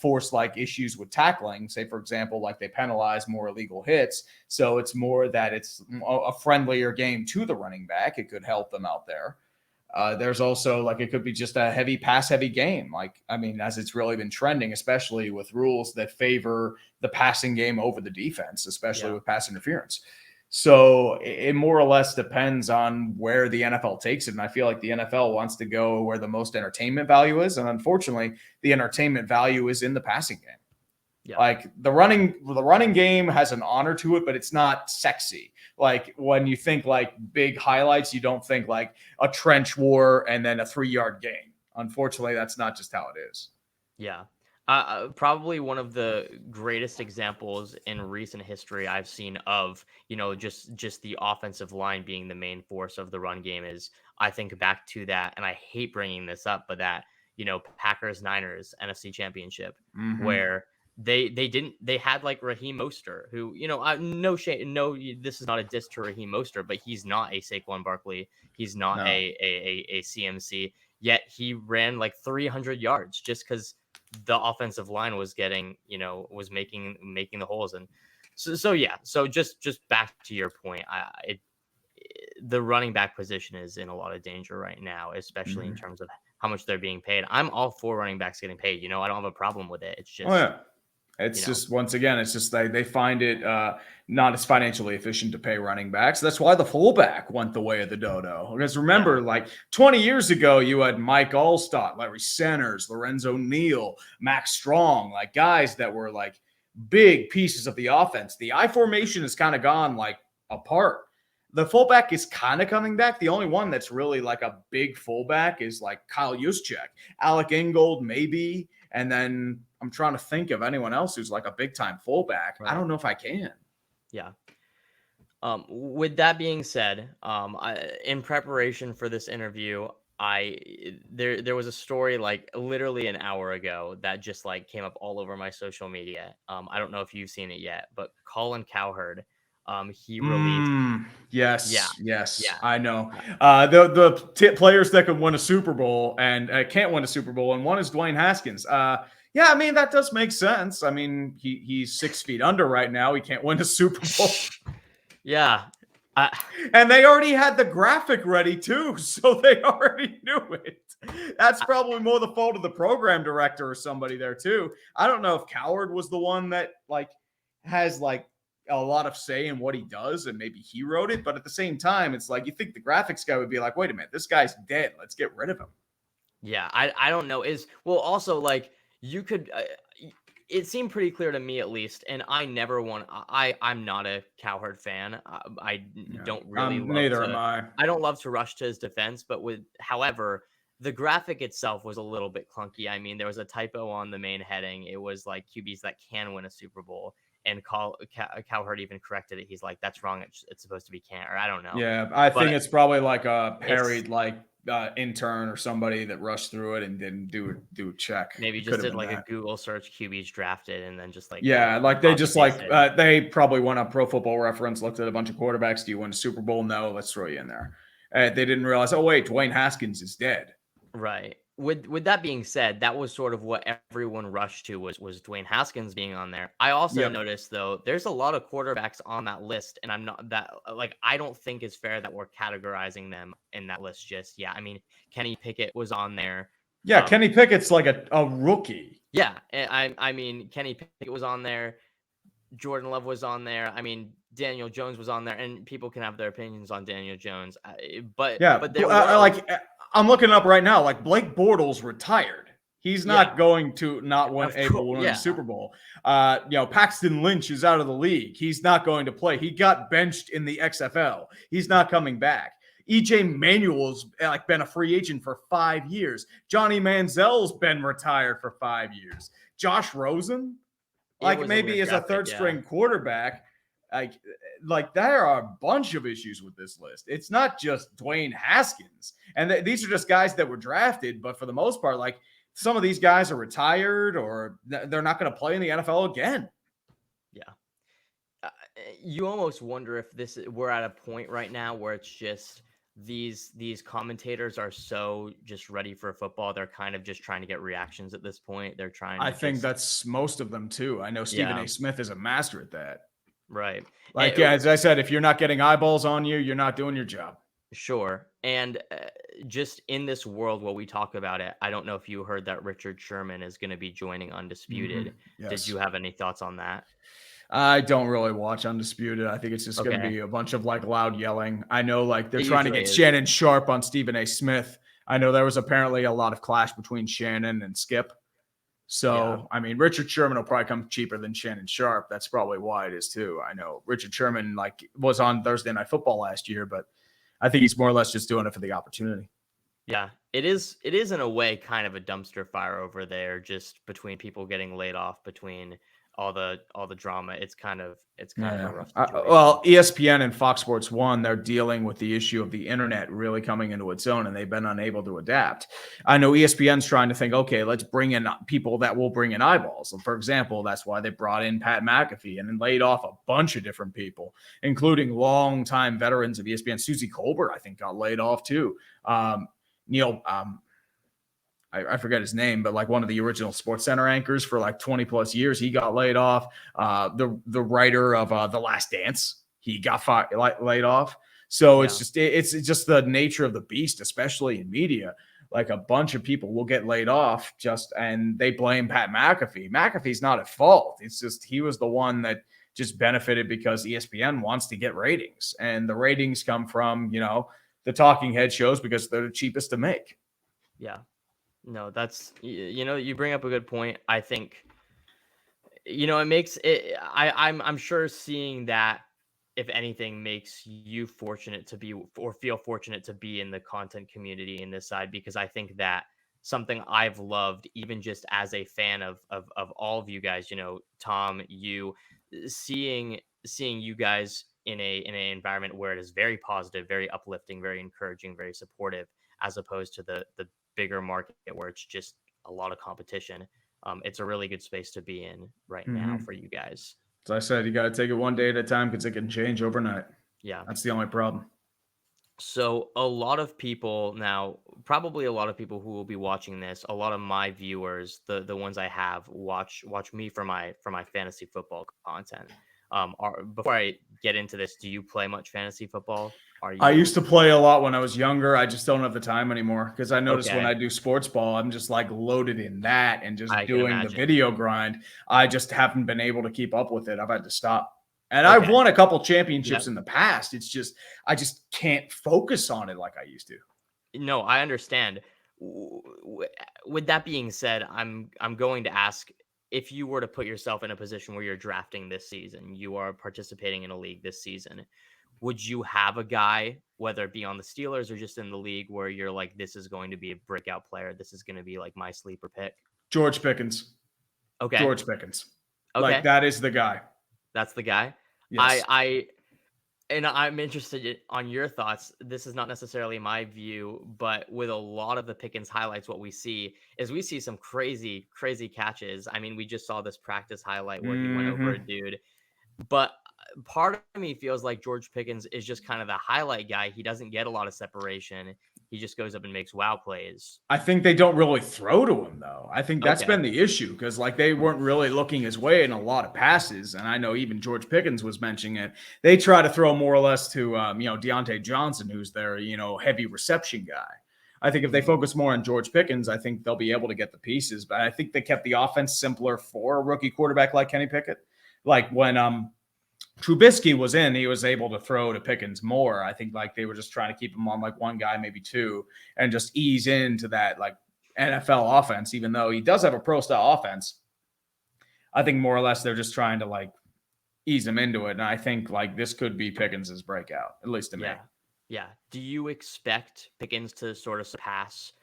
Speaker 2: force like issues with tackling. Say, for example, like they penalize more illegal hits. So it's more that it's a friendlier game to the running back. It could help them out there. There's also like it could be just a heavy pass heavy game. Like, I mean, as it's really been trending, especially with rules that favor the passing game over the defense, especially with pass interference. So it more or less depends on where the NFL takes it. And I feel like the NFL wants to go where the most entertainment value is. And unfortunately, the entertainment value is in the passing game.
Speaker 1: Yeah.
Speaker 2: Like the running game has an honor to it, but it's not sexy. Like when you think like big highlights, you don't think like a trench war and then a 3-yard gain. Unfortunately, that's not just how it is.
Speaker 1: Yeah. Probably one of the greatest examples in recent history I've seen of, just the offensive line being the main force of the run game is, I think back to that, and I hate bringing this up, but that, Packers Niners NFC Championship,
Speaker 2: Mm-hmm.
Speaker 1: where they had like Raheem Mostert, who, no shame, no, this is not a diss to Raheem Mostert, but he's not a Saquon Barkley, he's not
Speaker 2: No.
Speaker 1: a CMC, yet he ran like 300 yards just because the offensive line was getting, was making the holes. And so yeah. So just back to your point, the running back position is in a lot of danger right now, especially in
Speaker 2: Mm-hmm.
Speaker 1: terms of how much they're being paid. I'm all for running backs getting paid. I don't have a problem with it. It's
Speaker 2: Oh
Speaker 1: just,
Speaker 2: yeah. It's just once again, it's just they find it not as financially efficient to pay running backs. That's why the fullback went the way of the dodo. Because remember,
Speaker 1: yeah,
Speaker 2: like 20 years ago, you had Mike Allstott, Larry Centers, Lorenzo Neal, Max Strong, like guys that were like big pieces of the offense. The I formation has kind of gone like apart. The fullback is kind of coming back. The only one that's really like a big fullback is like Kyle Juszczyk, Alec Ingold, maybe. And then I'm trying to think of anyone else who's like a big time fullback. I
Speaker 1: right.
Speaker 2: don't know if I can.
Speaker 1: Yeah. With that being said, in preparation for this interview, there was a story like literally an hour ago that just like came up all over my social media. I don't know if you've seen it yet, but Colin Cowherd, he released, yeah,
Speaker 2: Yes,
Speaker 1: yeah,
Speaker 2: I know.
Speaker 1: uh,
Speaker 2: The players that can win a Super Bowl and can't win a Super Bowl, and one is Dwayne Haskins. Yeah, I mean that does make sense. I mean he's 6 feet under right now. He can't win a Super Bowl.
Speaker 1: yeah.
Speaker 2: And they already had the graphic ready too, so they already knew it. That's probably more the fault of the program director or somebody there too. I don't know if Coward was the one that like has like a lot of say in what he does and maybe he wrote it, but at the same time, it's like you think the graphics guy would be like, wait a minute, this guy's dead. Let's get rid of him.
Speaker 1: Yeah, I don't know. Also like you could. It seemed pretty clear to me at least, and I never want. I'm not a Cowherd fan.
Speaker 2: Yeah.
Speaker 1: Don't really love
Speaker 2: Neither am
Speaker 1: to.
Speaker 2: I.
Speaker 1: I don't love to rush to his defense, but however, the graphic itself was a little bit clunky. I mean, there was a typo on the main heading. It was like QBs that can win a Super Bowl, and Cowherd even corrected it. He's like, "That's wrong. It's supposed to be can't," or I don't know.
Speaker 2: Yeah, I think
Speaker 1: But
Speaker 2: it's probably like a
Speaker 1: it's
Speaker 2: parried like intern or somebody that rushed through it and didn't do a check.
Speaker 1: maybe
Speaker 2: It could
Speaker 1: just
Speaker 2: have
Speaker 1: did
Speaker 2: been
Speaker 1: like a
Speaker 2: that.
Speaker 1: Google search QBs drafted, and then just like
Speaker 2: Yeah, like they
Speaker 1: copy
Speaker 2: just like
Speaker 1: pasted.
Speaker 2: they probably went on Pro Football Reference, looked at a bunch of quarterbacks. Do you win a Super Bowl? No, let's throw you in there. They didn't realize. Oh wait, Dwayne Haskins is dead.
Speaker 1: Right. With that being said, that was sort of what everyone rushed to was Dwayne Haskins being on there. I also
Speaker 2: Yep.
Speaker 1: noticed though, there's a lot of quarterbacks on that list, and I'm not that like I don't think it's fair that we're categorizing them in that list just yet. I mean, Kenny Pickett was on there.
Speaker 2: Yeah,
Speaker 1: Um,
Speaker 2: Kenny Pickett's like a rookie.
Speaker 1: yeah, I mean Kenny Pickett was on there. Jordan Love was on there. I mean, Daniel Jones was on there, and people can have their opinions on Daniel Jones.
Speaker 2: Yeah,
Speaker 1: But there were
Speaker 2: I'm looking up right now. Like Blake Bortles retired. He's
Speaker 1: yeah,
Speaker 2: not going to not win
Speaker 1: of
Speaker 2: able
Speaker 1: course,
Speaker 2: to win the
Speaker 1: yeah,
Speaker 2: Super Bowl. Paxton Lynch is out of the league. He's not going to play. He got benched in the XFL. He's not coming back. EJ Manuel's like been a free agent for 5 years. Johnny Manziel's been retired for 5 years. Josh Rosen,
Speaker 1: it
Speaker 2: like
Speaker 1: was a
Speaker 2: maybe
Speaker 1: weird
Speaker 2: as a
Speaker 1: graphic.
Speaker 2: third
Speaker 1: Yeah.
Speaker 2: string quarterback, like there are a bunch of issues with this list. It's not just Dwayne Haskins, and these are just guys that were drafted, but for the most part, like some of these guys are retired or they're not going to play in the NFL again.
Speaker 1: Yeah. You almost wonder if we're at a point right now where it's just these commentators are so just ready for football. They're kind of just trying to get reactions at this point. They're trying
Speaker 2: I
Speaker 1: to
Speaker 2: think
Speaker 1: just
Speaker 2: that's most of them too. I know Stephen
Speaker 1: yeah,
Speaker 2: A. Smith is a master at that.
Speaker 1: right.
Speaker 2: Like, yeah, as I said, if you're not getting eyeballs on you, you're not doing your job.
Speaker 1: Sure. And just in this world, while we talk about it, I don't know if you heard that Richard Sherman is going to be joining Undisputed. Did
Speaker 2: Yes.
Speaker 1: you have any thoughts on that?
Speaker 2: I don't really watch Undisputed. I think it's just going to
Speaker 1: Okay.
Speaker 2: be a bunch of like loud yelling. I know like they're
Speaker 1: It
Speaker 2: trying to
Speaker 1: usually
Speaker 2: get
Speaker 1: is.
Speaker 2: Shannon Sharp on Stephen A. Smith. I know there was apparently a lot of clash between Shannon and Skip.
Speaker 1: Yeah.
Speaker 2: So, I mean, Richard Sherman will probably come cheaper than Shannon Sharp. That's probably why it is too. I know Richard Sherman like was on Thursday Night Football last year, but I think he's more or less just doing it for the opportunity.
Speaker 1: Yeah. It is in a way kind of a dumpster fire over there, just between people getting laid off, between all the drama. It's kind of a
Speaker 2: Yeah.
Speaker 1: rough situation.
Speaker 2: Well, ESPN and Fox Sports 1, they're dealing with the issue of the internet really coming into its own, and they've been unable to adapt. I know ESPN's trying to think, okay, let's bring in people that will bring in eyeballs. For example, that's why they brought in Pat McAfee and then laid off a bunch of different people, including longtime veterans of ESPN. Susie Colbert, I think, got laid off too. Neil, I forget his name, but like one of the original Sports Center anchors for like 20 plus years, he got laid off. The writer of The Last Dance, he got laid off. So
Speaker 1: Yeah.
Speaker 2: it's just the nature of the beast, especially in media. Like a bunch of people will get laid off and they blame Pat McAfee. McAfee's not at fault. It's just he was the one that just benefited because ESPN wants to get ratings, and the ratings come from the talking head shows because they're the cheapest to make.
Speaker 1: Yeah. No, you bring up a good point. I think it makes it I'm sure seeing that, if anything, makes you fortunate to be, or feel fortunate to be in the content community in this side, because I think that something I've loved, even just as a fan of all of you guys, Tom, you, seeing you guys in an environment where it is very positive, very uplifting, very encouraging, very supportive, as opposed to the bigger market where it's just a lot of competition. It's a really good space to be in right now
Speaker 2: Mm-hmm.
Speaker 1: for you guys.
Speaker 2: As I said, you got to take it one day at a time because it can change overnight.
Speaker 1: Yeah.
Speaker 2: That's the only problem.
Speaker 1: So a lot of people now, probably a lot of people who will be watching this, a lot of my viewers, the ones I have, watch me for my fantasy football content. Before I get into this, do you play much fantasy football? Are
Speaker 2: I used
Speaker 1: you
Speaker 2: to play a lot when I was younger. I just don't have the time anymore because I notice when
Speaker 1: okay?
Speaker 2: I do sports ball, I'm just like loaded in that and just
Speaker 1: I can
Speaker 2: doing the
Speaker 1: imagine.
Speaker 2: video grind. I just haven't been able to keep up with it. I've had to stop. And I've
Speaker 1: Okay.
Speaker 2: won a couple championships
Speaker 1: Yep.
Speaker 2: in the past. It's just, I just can't focus on it like I used to.
Speaker 1: No, I understand. With that being said, I'm going to ask, if you were to put yourself in a position where you're drafting this season, you are participating in a league this season, would you have a guy, whether it be on the Steelers or just in the league, where you're like, this is going to be a breakout player, this is going to be like my sleeper pick?
Speaker 2: George Pickens.
Speaker 1: Okay.
Speaker 2: George Pickens. Like
Speaker 1: Okay.
Speaker 2: that is the guy.
Speaker 1: That's the guy. I
Speaker 2: Yes.
Speaker 1: I And I'm interested on your thoughts. This is not necessarily my view, but with a lot of the Pickens highlights, what we see is we see some crazy, crazy catches. I mean, we just saw this practice highlight where he went over a
Speaker 2: Mm-hmm.
Speaker 1: dude. But part of me feels like George Pickens is just kind of the highlight guy. He doesn't get a lot of separation. He just goes up and makes wow plays.
Speaker 2: I think they don't really throw to him though. I think that's
Speaker 1: Okay.
Speaker 2: been the issue because like they weren't really looking his way in a lot of passes, and I know even George Pickens was mentioning it. They try to throw more or less to Deontay Johnson, who's their heavy reception guy. I think if they
Speaker 1: Mhm.
Speaker 2: focus more on George Pickens, I think they'll be able to get the pieces. But I think they kept the offense simpler for a rookie quarterback like Kenny Pickett. Like when Trubisky was in, he was able to throw to Pickens more. I think like they were just trying to keep him on like one guy, maybe two, and just ease into that like NFL offense, even though he does have a pro style offense. I think more or less they're just trying to like ease him into it. And I think like this could be Pickens's breakout, at least to me.
Speaker 1: Yeah. Yeah. Do you expect Pickens to sort of surpass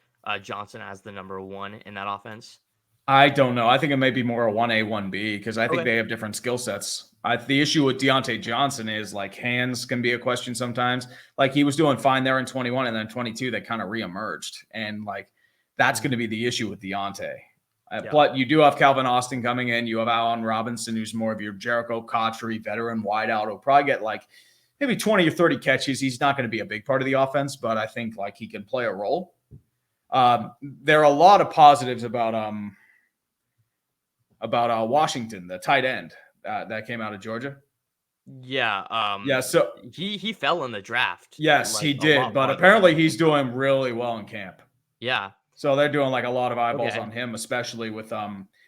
Speaker 1: Johnson as the number one in that offense?
Speaker 2: I don't know. I think it may be more a 1A, 1B because I think
Speaker 1: Okay.
Speaker 2: they have different skill sets. The issue with Deontay Johnson is like hands can be a question sometimes. Like he was doing fine there in 21 and then 22, they kind of reemerged. And like that's going to
Speaker 1: Mhm.
Speaker 2: be the issue with Deontay.
Speaker 1: Yeah.
Speaker 2: But you do have Calvin Austin coming in. You have Allen Robinson, who's more of your Jericho Cotchery veteran wideout. He'll probably get like maybe 20 or 30 catches. He's not going to be a big part of the offense, but I think like he can play a role. There are a lot of positives about Washington, the tight end that came out of Georgia.
Speaker 1: Yeah,
Speaker 2: Yeah, so
Speaker 1: he fell in the draft,
Speaker 2: yes,
Speaker 1: like,
Speaker 2: he
Speaker 1: a
Speaker 2: did,
Speaker 1: lot
Speaker 2: but
Speaker 1: farther than I
Speaker 2: apparently he's
Speaker 1: think.
Speaker 2: doing really well in camp.
Speaker 1: Yeah,
Speaker 2: So they're doing like a lot of eyeballs
Speaker 1: okay,
Speaker 2: on him, especially with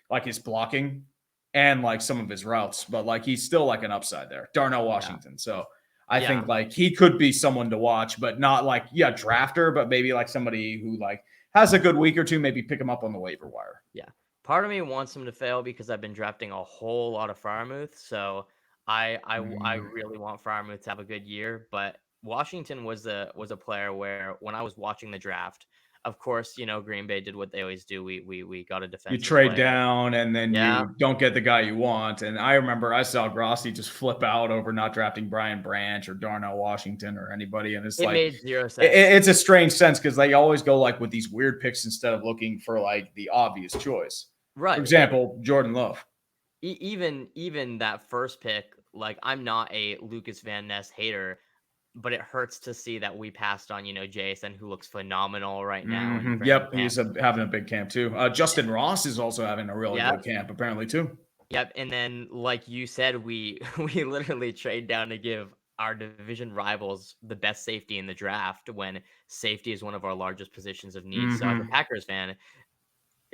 Speaker 2: like his blocking and like some of his routes. But like he's still like an upside there, Darnell
Speaker 1: yeah,
Speaker 2: Washington. So I
Speaker 1: yeah.
Speaker 2: think like he could be someone to watch, but not like drafter, but maybe like somebody who like has a good week or two, maybe pick him up on the waiver wire.
Speaker 1: Yeah. Part of me wants him to fail because I've been drafting a whole lot of Freiermuth, so I
Speaker 2: Mm,
Speaker 1: really want Freiermuth to have a good year. But Washington was a player where when I was watching the draft, of course, Green Bay did what they always do. We got a
Speaker 2: you
Speaker 1: defensive
Speaker 2: trade
Speaker 1: player.
Speaker 2: down and then
Speaker 1: Yeah,
Speaker 2: you don't get the guy you want. And I remember I saw Grossi just flip out over not drafting Brian Branch or Darnell Washington or anybody. And it's
Speaker 1: it
Speaker 2: like,
Speaker 1: made zero sense.
Speaker 2: it's a strange sense because they always go like with these weird picks instead of looking for like the obvious choice. For
Speaker 1: Right.
Speaker 2: example, Jordan Love.
Speaker 1: Even that first pick, like I'm not a Lucas Van Ness hater, but it hurts to see that we passed on, JSN, who looks phenomenal right now in training
Speaker 2: Yep,
Speaker 1: camp.
Speaker 2: he's having a big camp too. Justin Ross is also having a really
Speaker 1: Yeah.
Speaker 2: good camp apparently too.
Speaker 1: Yep, and then like you said, we we literally trade down to give our division rivals the best safety in the draft when safety is one of our largest positions of need. So as a
Speaker 2: hmm
Speaker 1: Packers fan,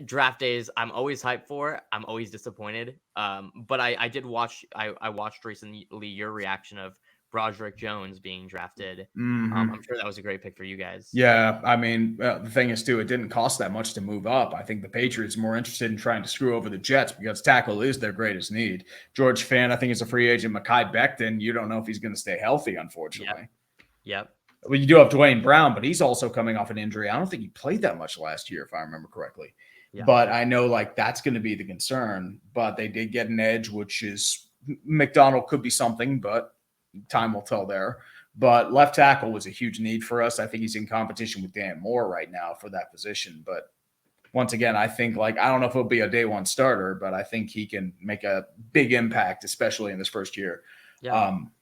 Speaker 1: draft days I'm always hyped for. I'm always disappointed. But I did watch I watched recently your reaction of Broderick Jones being drafted. I'm
Speaker 2: hmm
Speaker 1: sure that was a great pick for you guys.
Speaker 2: Yeah, I mean, the thing is too, it didn't cost that much to move up. I think the Patriots are more interested in trying to screw over the Jets because tackle is their greatest need. George Fant, I think, is a free agent. Mekhi Becton, you don't know if he's going to stay healthy,
Speaker 1: Yep.
Speaker 2: unfortunately.
Speaker 1: Yep.
Speaker 2: Well, you do have Dwayne Brown, but he's also coming off an injury. I don't think he played that much last year, if I remember correctly.
Speaker 1: Yeah.
Speaker 2: But I know like that's going to be the concern. But they did get an edge, which is McDonald could be something, but time will tell there. But left tackle was a huge need for us. I think he's in competition with Dan Moore right now for that position. But once again, I think like I don't know if he'll be a day one starter, but I think he can make a big impact, especially in this first year.
Speaker 1: Yeah.
Speaker 2: Um,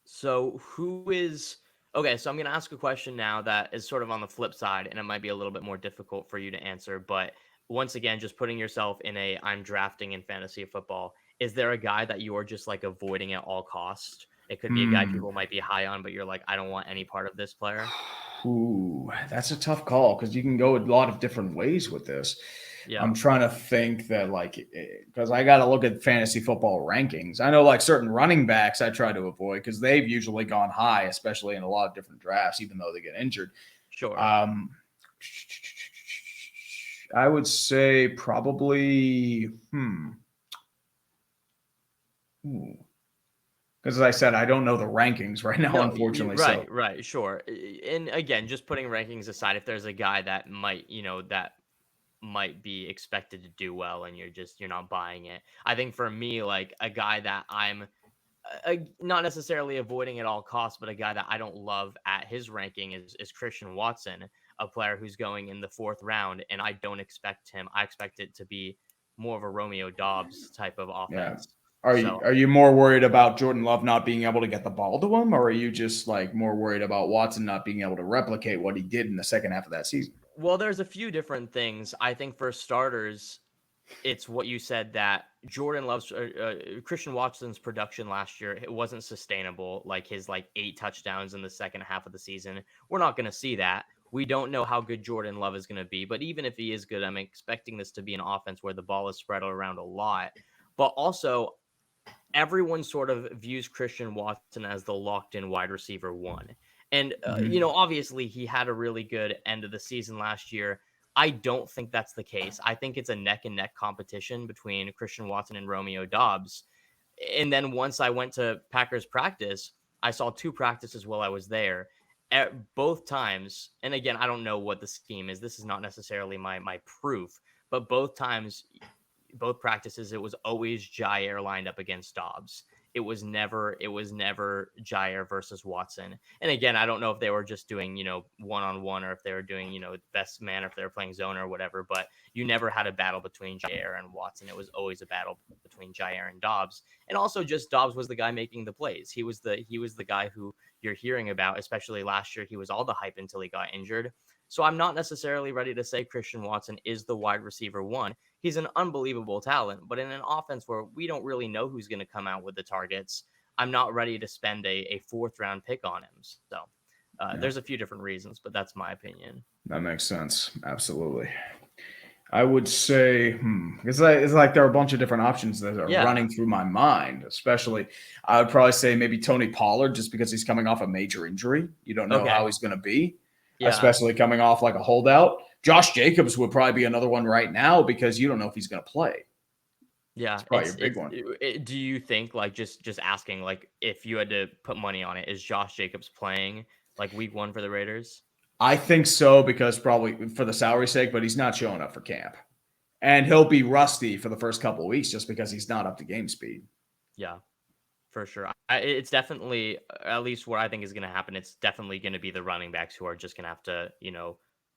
Speaker 1: So who is okay? So I'm going to ask a question now that is sort of on the flip side, and it might be a little bit more difficult for you to answer. But once again, just putting yourself in a I'm drafting in fantasy football. Is there a guy that you are just like avoiding at all costs? It could be a guy
Speaker 2: hmm.
Speaker 1: people might be high on, but you're like, I don't want any part of this player.
Speaker 2: Ooh, that's a tough call because you can go a lot of different ways with this.
Speaker 1: Yeah,
Speaker 2: I'm trying to think that like because I got to look at fantasy football rankings. I know like certain running backs I try to avoid because they've usually gone high, especially in a lot of different drafts, even though they get injured.
Speaker 1: sure.
Speaker 2: Um, I would say probably because as I said, I don't know the rankings right now,
Speaker 1: No,
Speaker 2: unfortunately.
Speaker 1: right,
Speaker 2: So
Speaker 1: right, sure. And again, just putting rankings aside, if there's a guy that might, that might be expected to do well and you're not buying it. I think for me, like a guy that I'm not necessarily avoiding at all costs, but a guy that I don't love at his ranking is Christian Watson, a player who's going in the fourth round, and I don't expect him. I expect it to be more of a Romeo Dobbs type of
Speaker 2: yeah.
Speaker 1: offense.
Speaker 2: Are you
Speaker 1: So,
Speaker 2: are you more worried about Jordan Love not being able to get the ball to him, or are you just like more worried about Watson not being able to replicate what he did in the second half of that season?
Speaker 1: well, there's a few different things. I think for starters, it's what you said that Jordan loves Christian Watson's production last year. It wasn't sustainable. Like his 8 touchdowns in the second half of the season. We're not going to see that. We don't know how good Jordan Love is going to be, but even if he is good, I'm expecting this to be an offense where the ball is spread around a lot. But also, everyone sort of views Christian Watson as the locked in wide receiver one. And,
Speaker 2: Mm-hmm.
Speaker 1: obviously he had a really good end of the season last year. I don't think that's the case. I think it's a neck and neck competition between Christian Watson and Romeo Dobbs. And then once I went to Packers practice, I saw two practices while I was there. At both times, and again, I don't know what the scheme is. This is not necessarily my proof, but both practices, it was always Jair lined up against Dobbs. It was never Jair versus Watson. And again, I don't know if they were just doing, one on one or if they were doing, best man, or if they were playing zone or whatever, but you never had a battle between Jair and Watson. It was always a battle between Jair and Dobbs. And also just Dobbs was the guy making the plays. He was the guy who you're hearing about, especially last year. He was all the hype until he got injured. So I'm not necessarily ready to say Christian Watson is the wide receiver one. He's an unbelievable talent, but in an offense where we don't really know who's going to come out with the targets, I'm not ready to spend a fourth round pick on him. So there's a few different reasons, but that's my opinion.
Speaker 2: That makes sense. Absolutely. I would say, it's like there are a bunch of different options that are running through my mind, especially I would probably say maybe Tony Pollard, just because he's coming off a major injury. You don't know how he's going to be, especially coming off like a holdout. Josh Jacobs would probably be another one right now because you don't know if he's going to play.
Speaker 1: Yeah,
Speaker 2: it's probably your big one.
Speaker 1: Do you think, like, just asking, like, if you had to put money on it, is Josh Jacobs playing like week 1 for the Raiders?
Speaker 2: I think so, because probably for the salary sake, but he's not showing up for camp. And he'll be rusty for the first couple of weeks just because he's not up to game speed.
Speaker 1: Yeah, for sure. It's definitely, at least what I think is going to happen, it's definitely going to be the running backs who are just going to have to,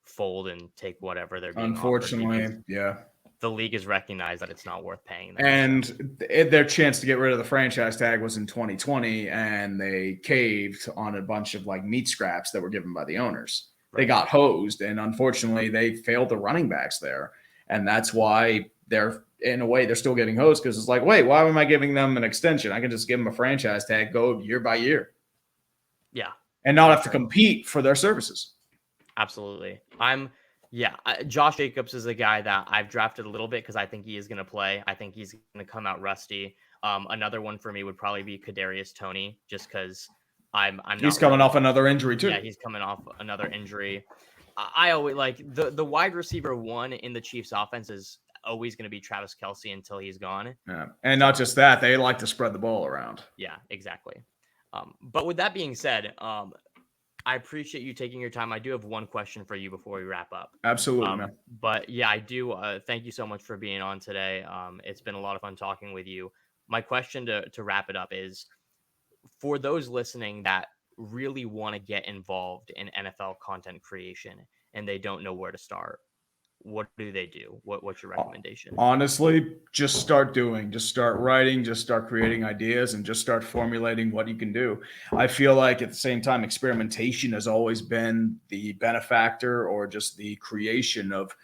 Speaker 1: fold and take whatever they're being
Speaker 2: Unfortunately,
Speaker 1: offered.
Speaker 2: yeah.
Speaker 1: The league has recognized that it's not worth paying them.
Speaker 2: And their chance to get rid of the franchise tag was in 2020, and they caved on a bunch of like meat scraps that were given by the owners. Right. They got hosed, and unfortunately, they failed the running backs there. And that's why they're still getting hosed, because it's like, wait, why am I giving them an extension? I can just give them a franchise tag, go year by year.
Speaker 1: Yeah.
Speaker 2: And not have to compete for their services.
Speaker 1: Absolutely. Josh Jacobs is a guy that I've drafted a little bit because I think he is going to play. I think he's going to come out rusty. Another one for me would probably be Kadarius Toney, just because
Speaker 2: he's coming off another injury too.
Speaker 1: Yeah, he's coming off another injury. I always like the wide receiver one in the Chiefs offense is always going to be Travis Kelce until he's gone.
Speaker 2: Yeah, and not just that, they like to spread the ball around.
Speaker 1: Yeah, exactly. But with that being said, I appreciate you taking your time. I do have one question for you before we wrap up.
Speaker 2: Absolutely, man.
Speaker 1: But yeah, I do. Thank you so much for being on today. It's been a lot of fun talking with you. My question to wrap it up is, for those listening that really want to get involved in NFL content creation and they don't know where to start, what do they do? What's your recommendation?
Speaker 2: Honestly, just start writing, just start creating ideas, and just start formulating what you can do. I feel like at the same time, experimentation has always been the benefactor, or just the creation of,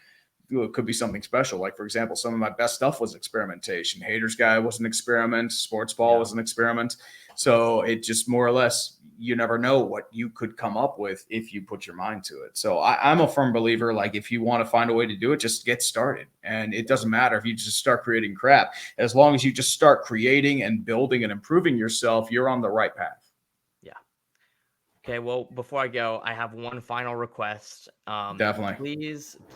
Speaker 2: it could be something special. Like, for example, some of my best stuff was experimentation. Haters Guy was an experiment. Sports Ball was an experiment. So it just more or less, you never know what you could come up with if you put your mind to it. So I'm a firm believer, like, if you want to find a way to do it, just get started. And it doesn't matter if you just start creating crap. As long as you just start creating and building and improving yourself, you're on the right path.
Speaker 1: Yeah. Okay, well, before I go, I have one final request.
Speaker 2: Definitely.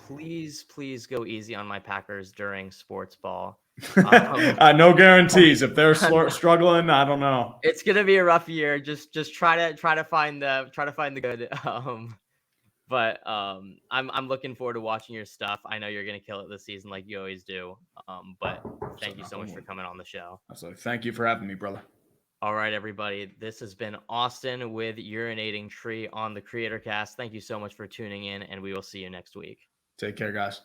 Speaker 1: Please go easy on my Packers during Sports Ball.
Speaker 2: No guarantees. If they're struggling, I don't know.
Speaker 1: It's gonna be a rough year. Just try to find the good. But I'm looking forward to watching your stuff. I know you're gonna kill it this season, like you always do. But thank you so much for coming on the show.
Speaker 2: So thank you for having me, brother.
Speaker 1: All right, everybody. This has been Austin with Urinating Tree on the Creator Cast. Thank you so much for tuning in, and we will see you next week.
Speaker 2: Take care, guys.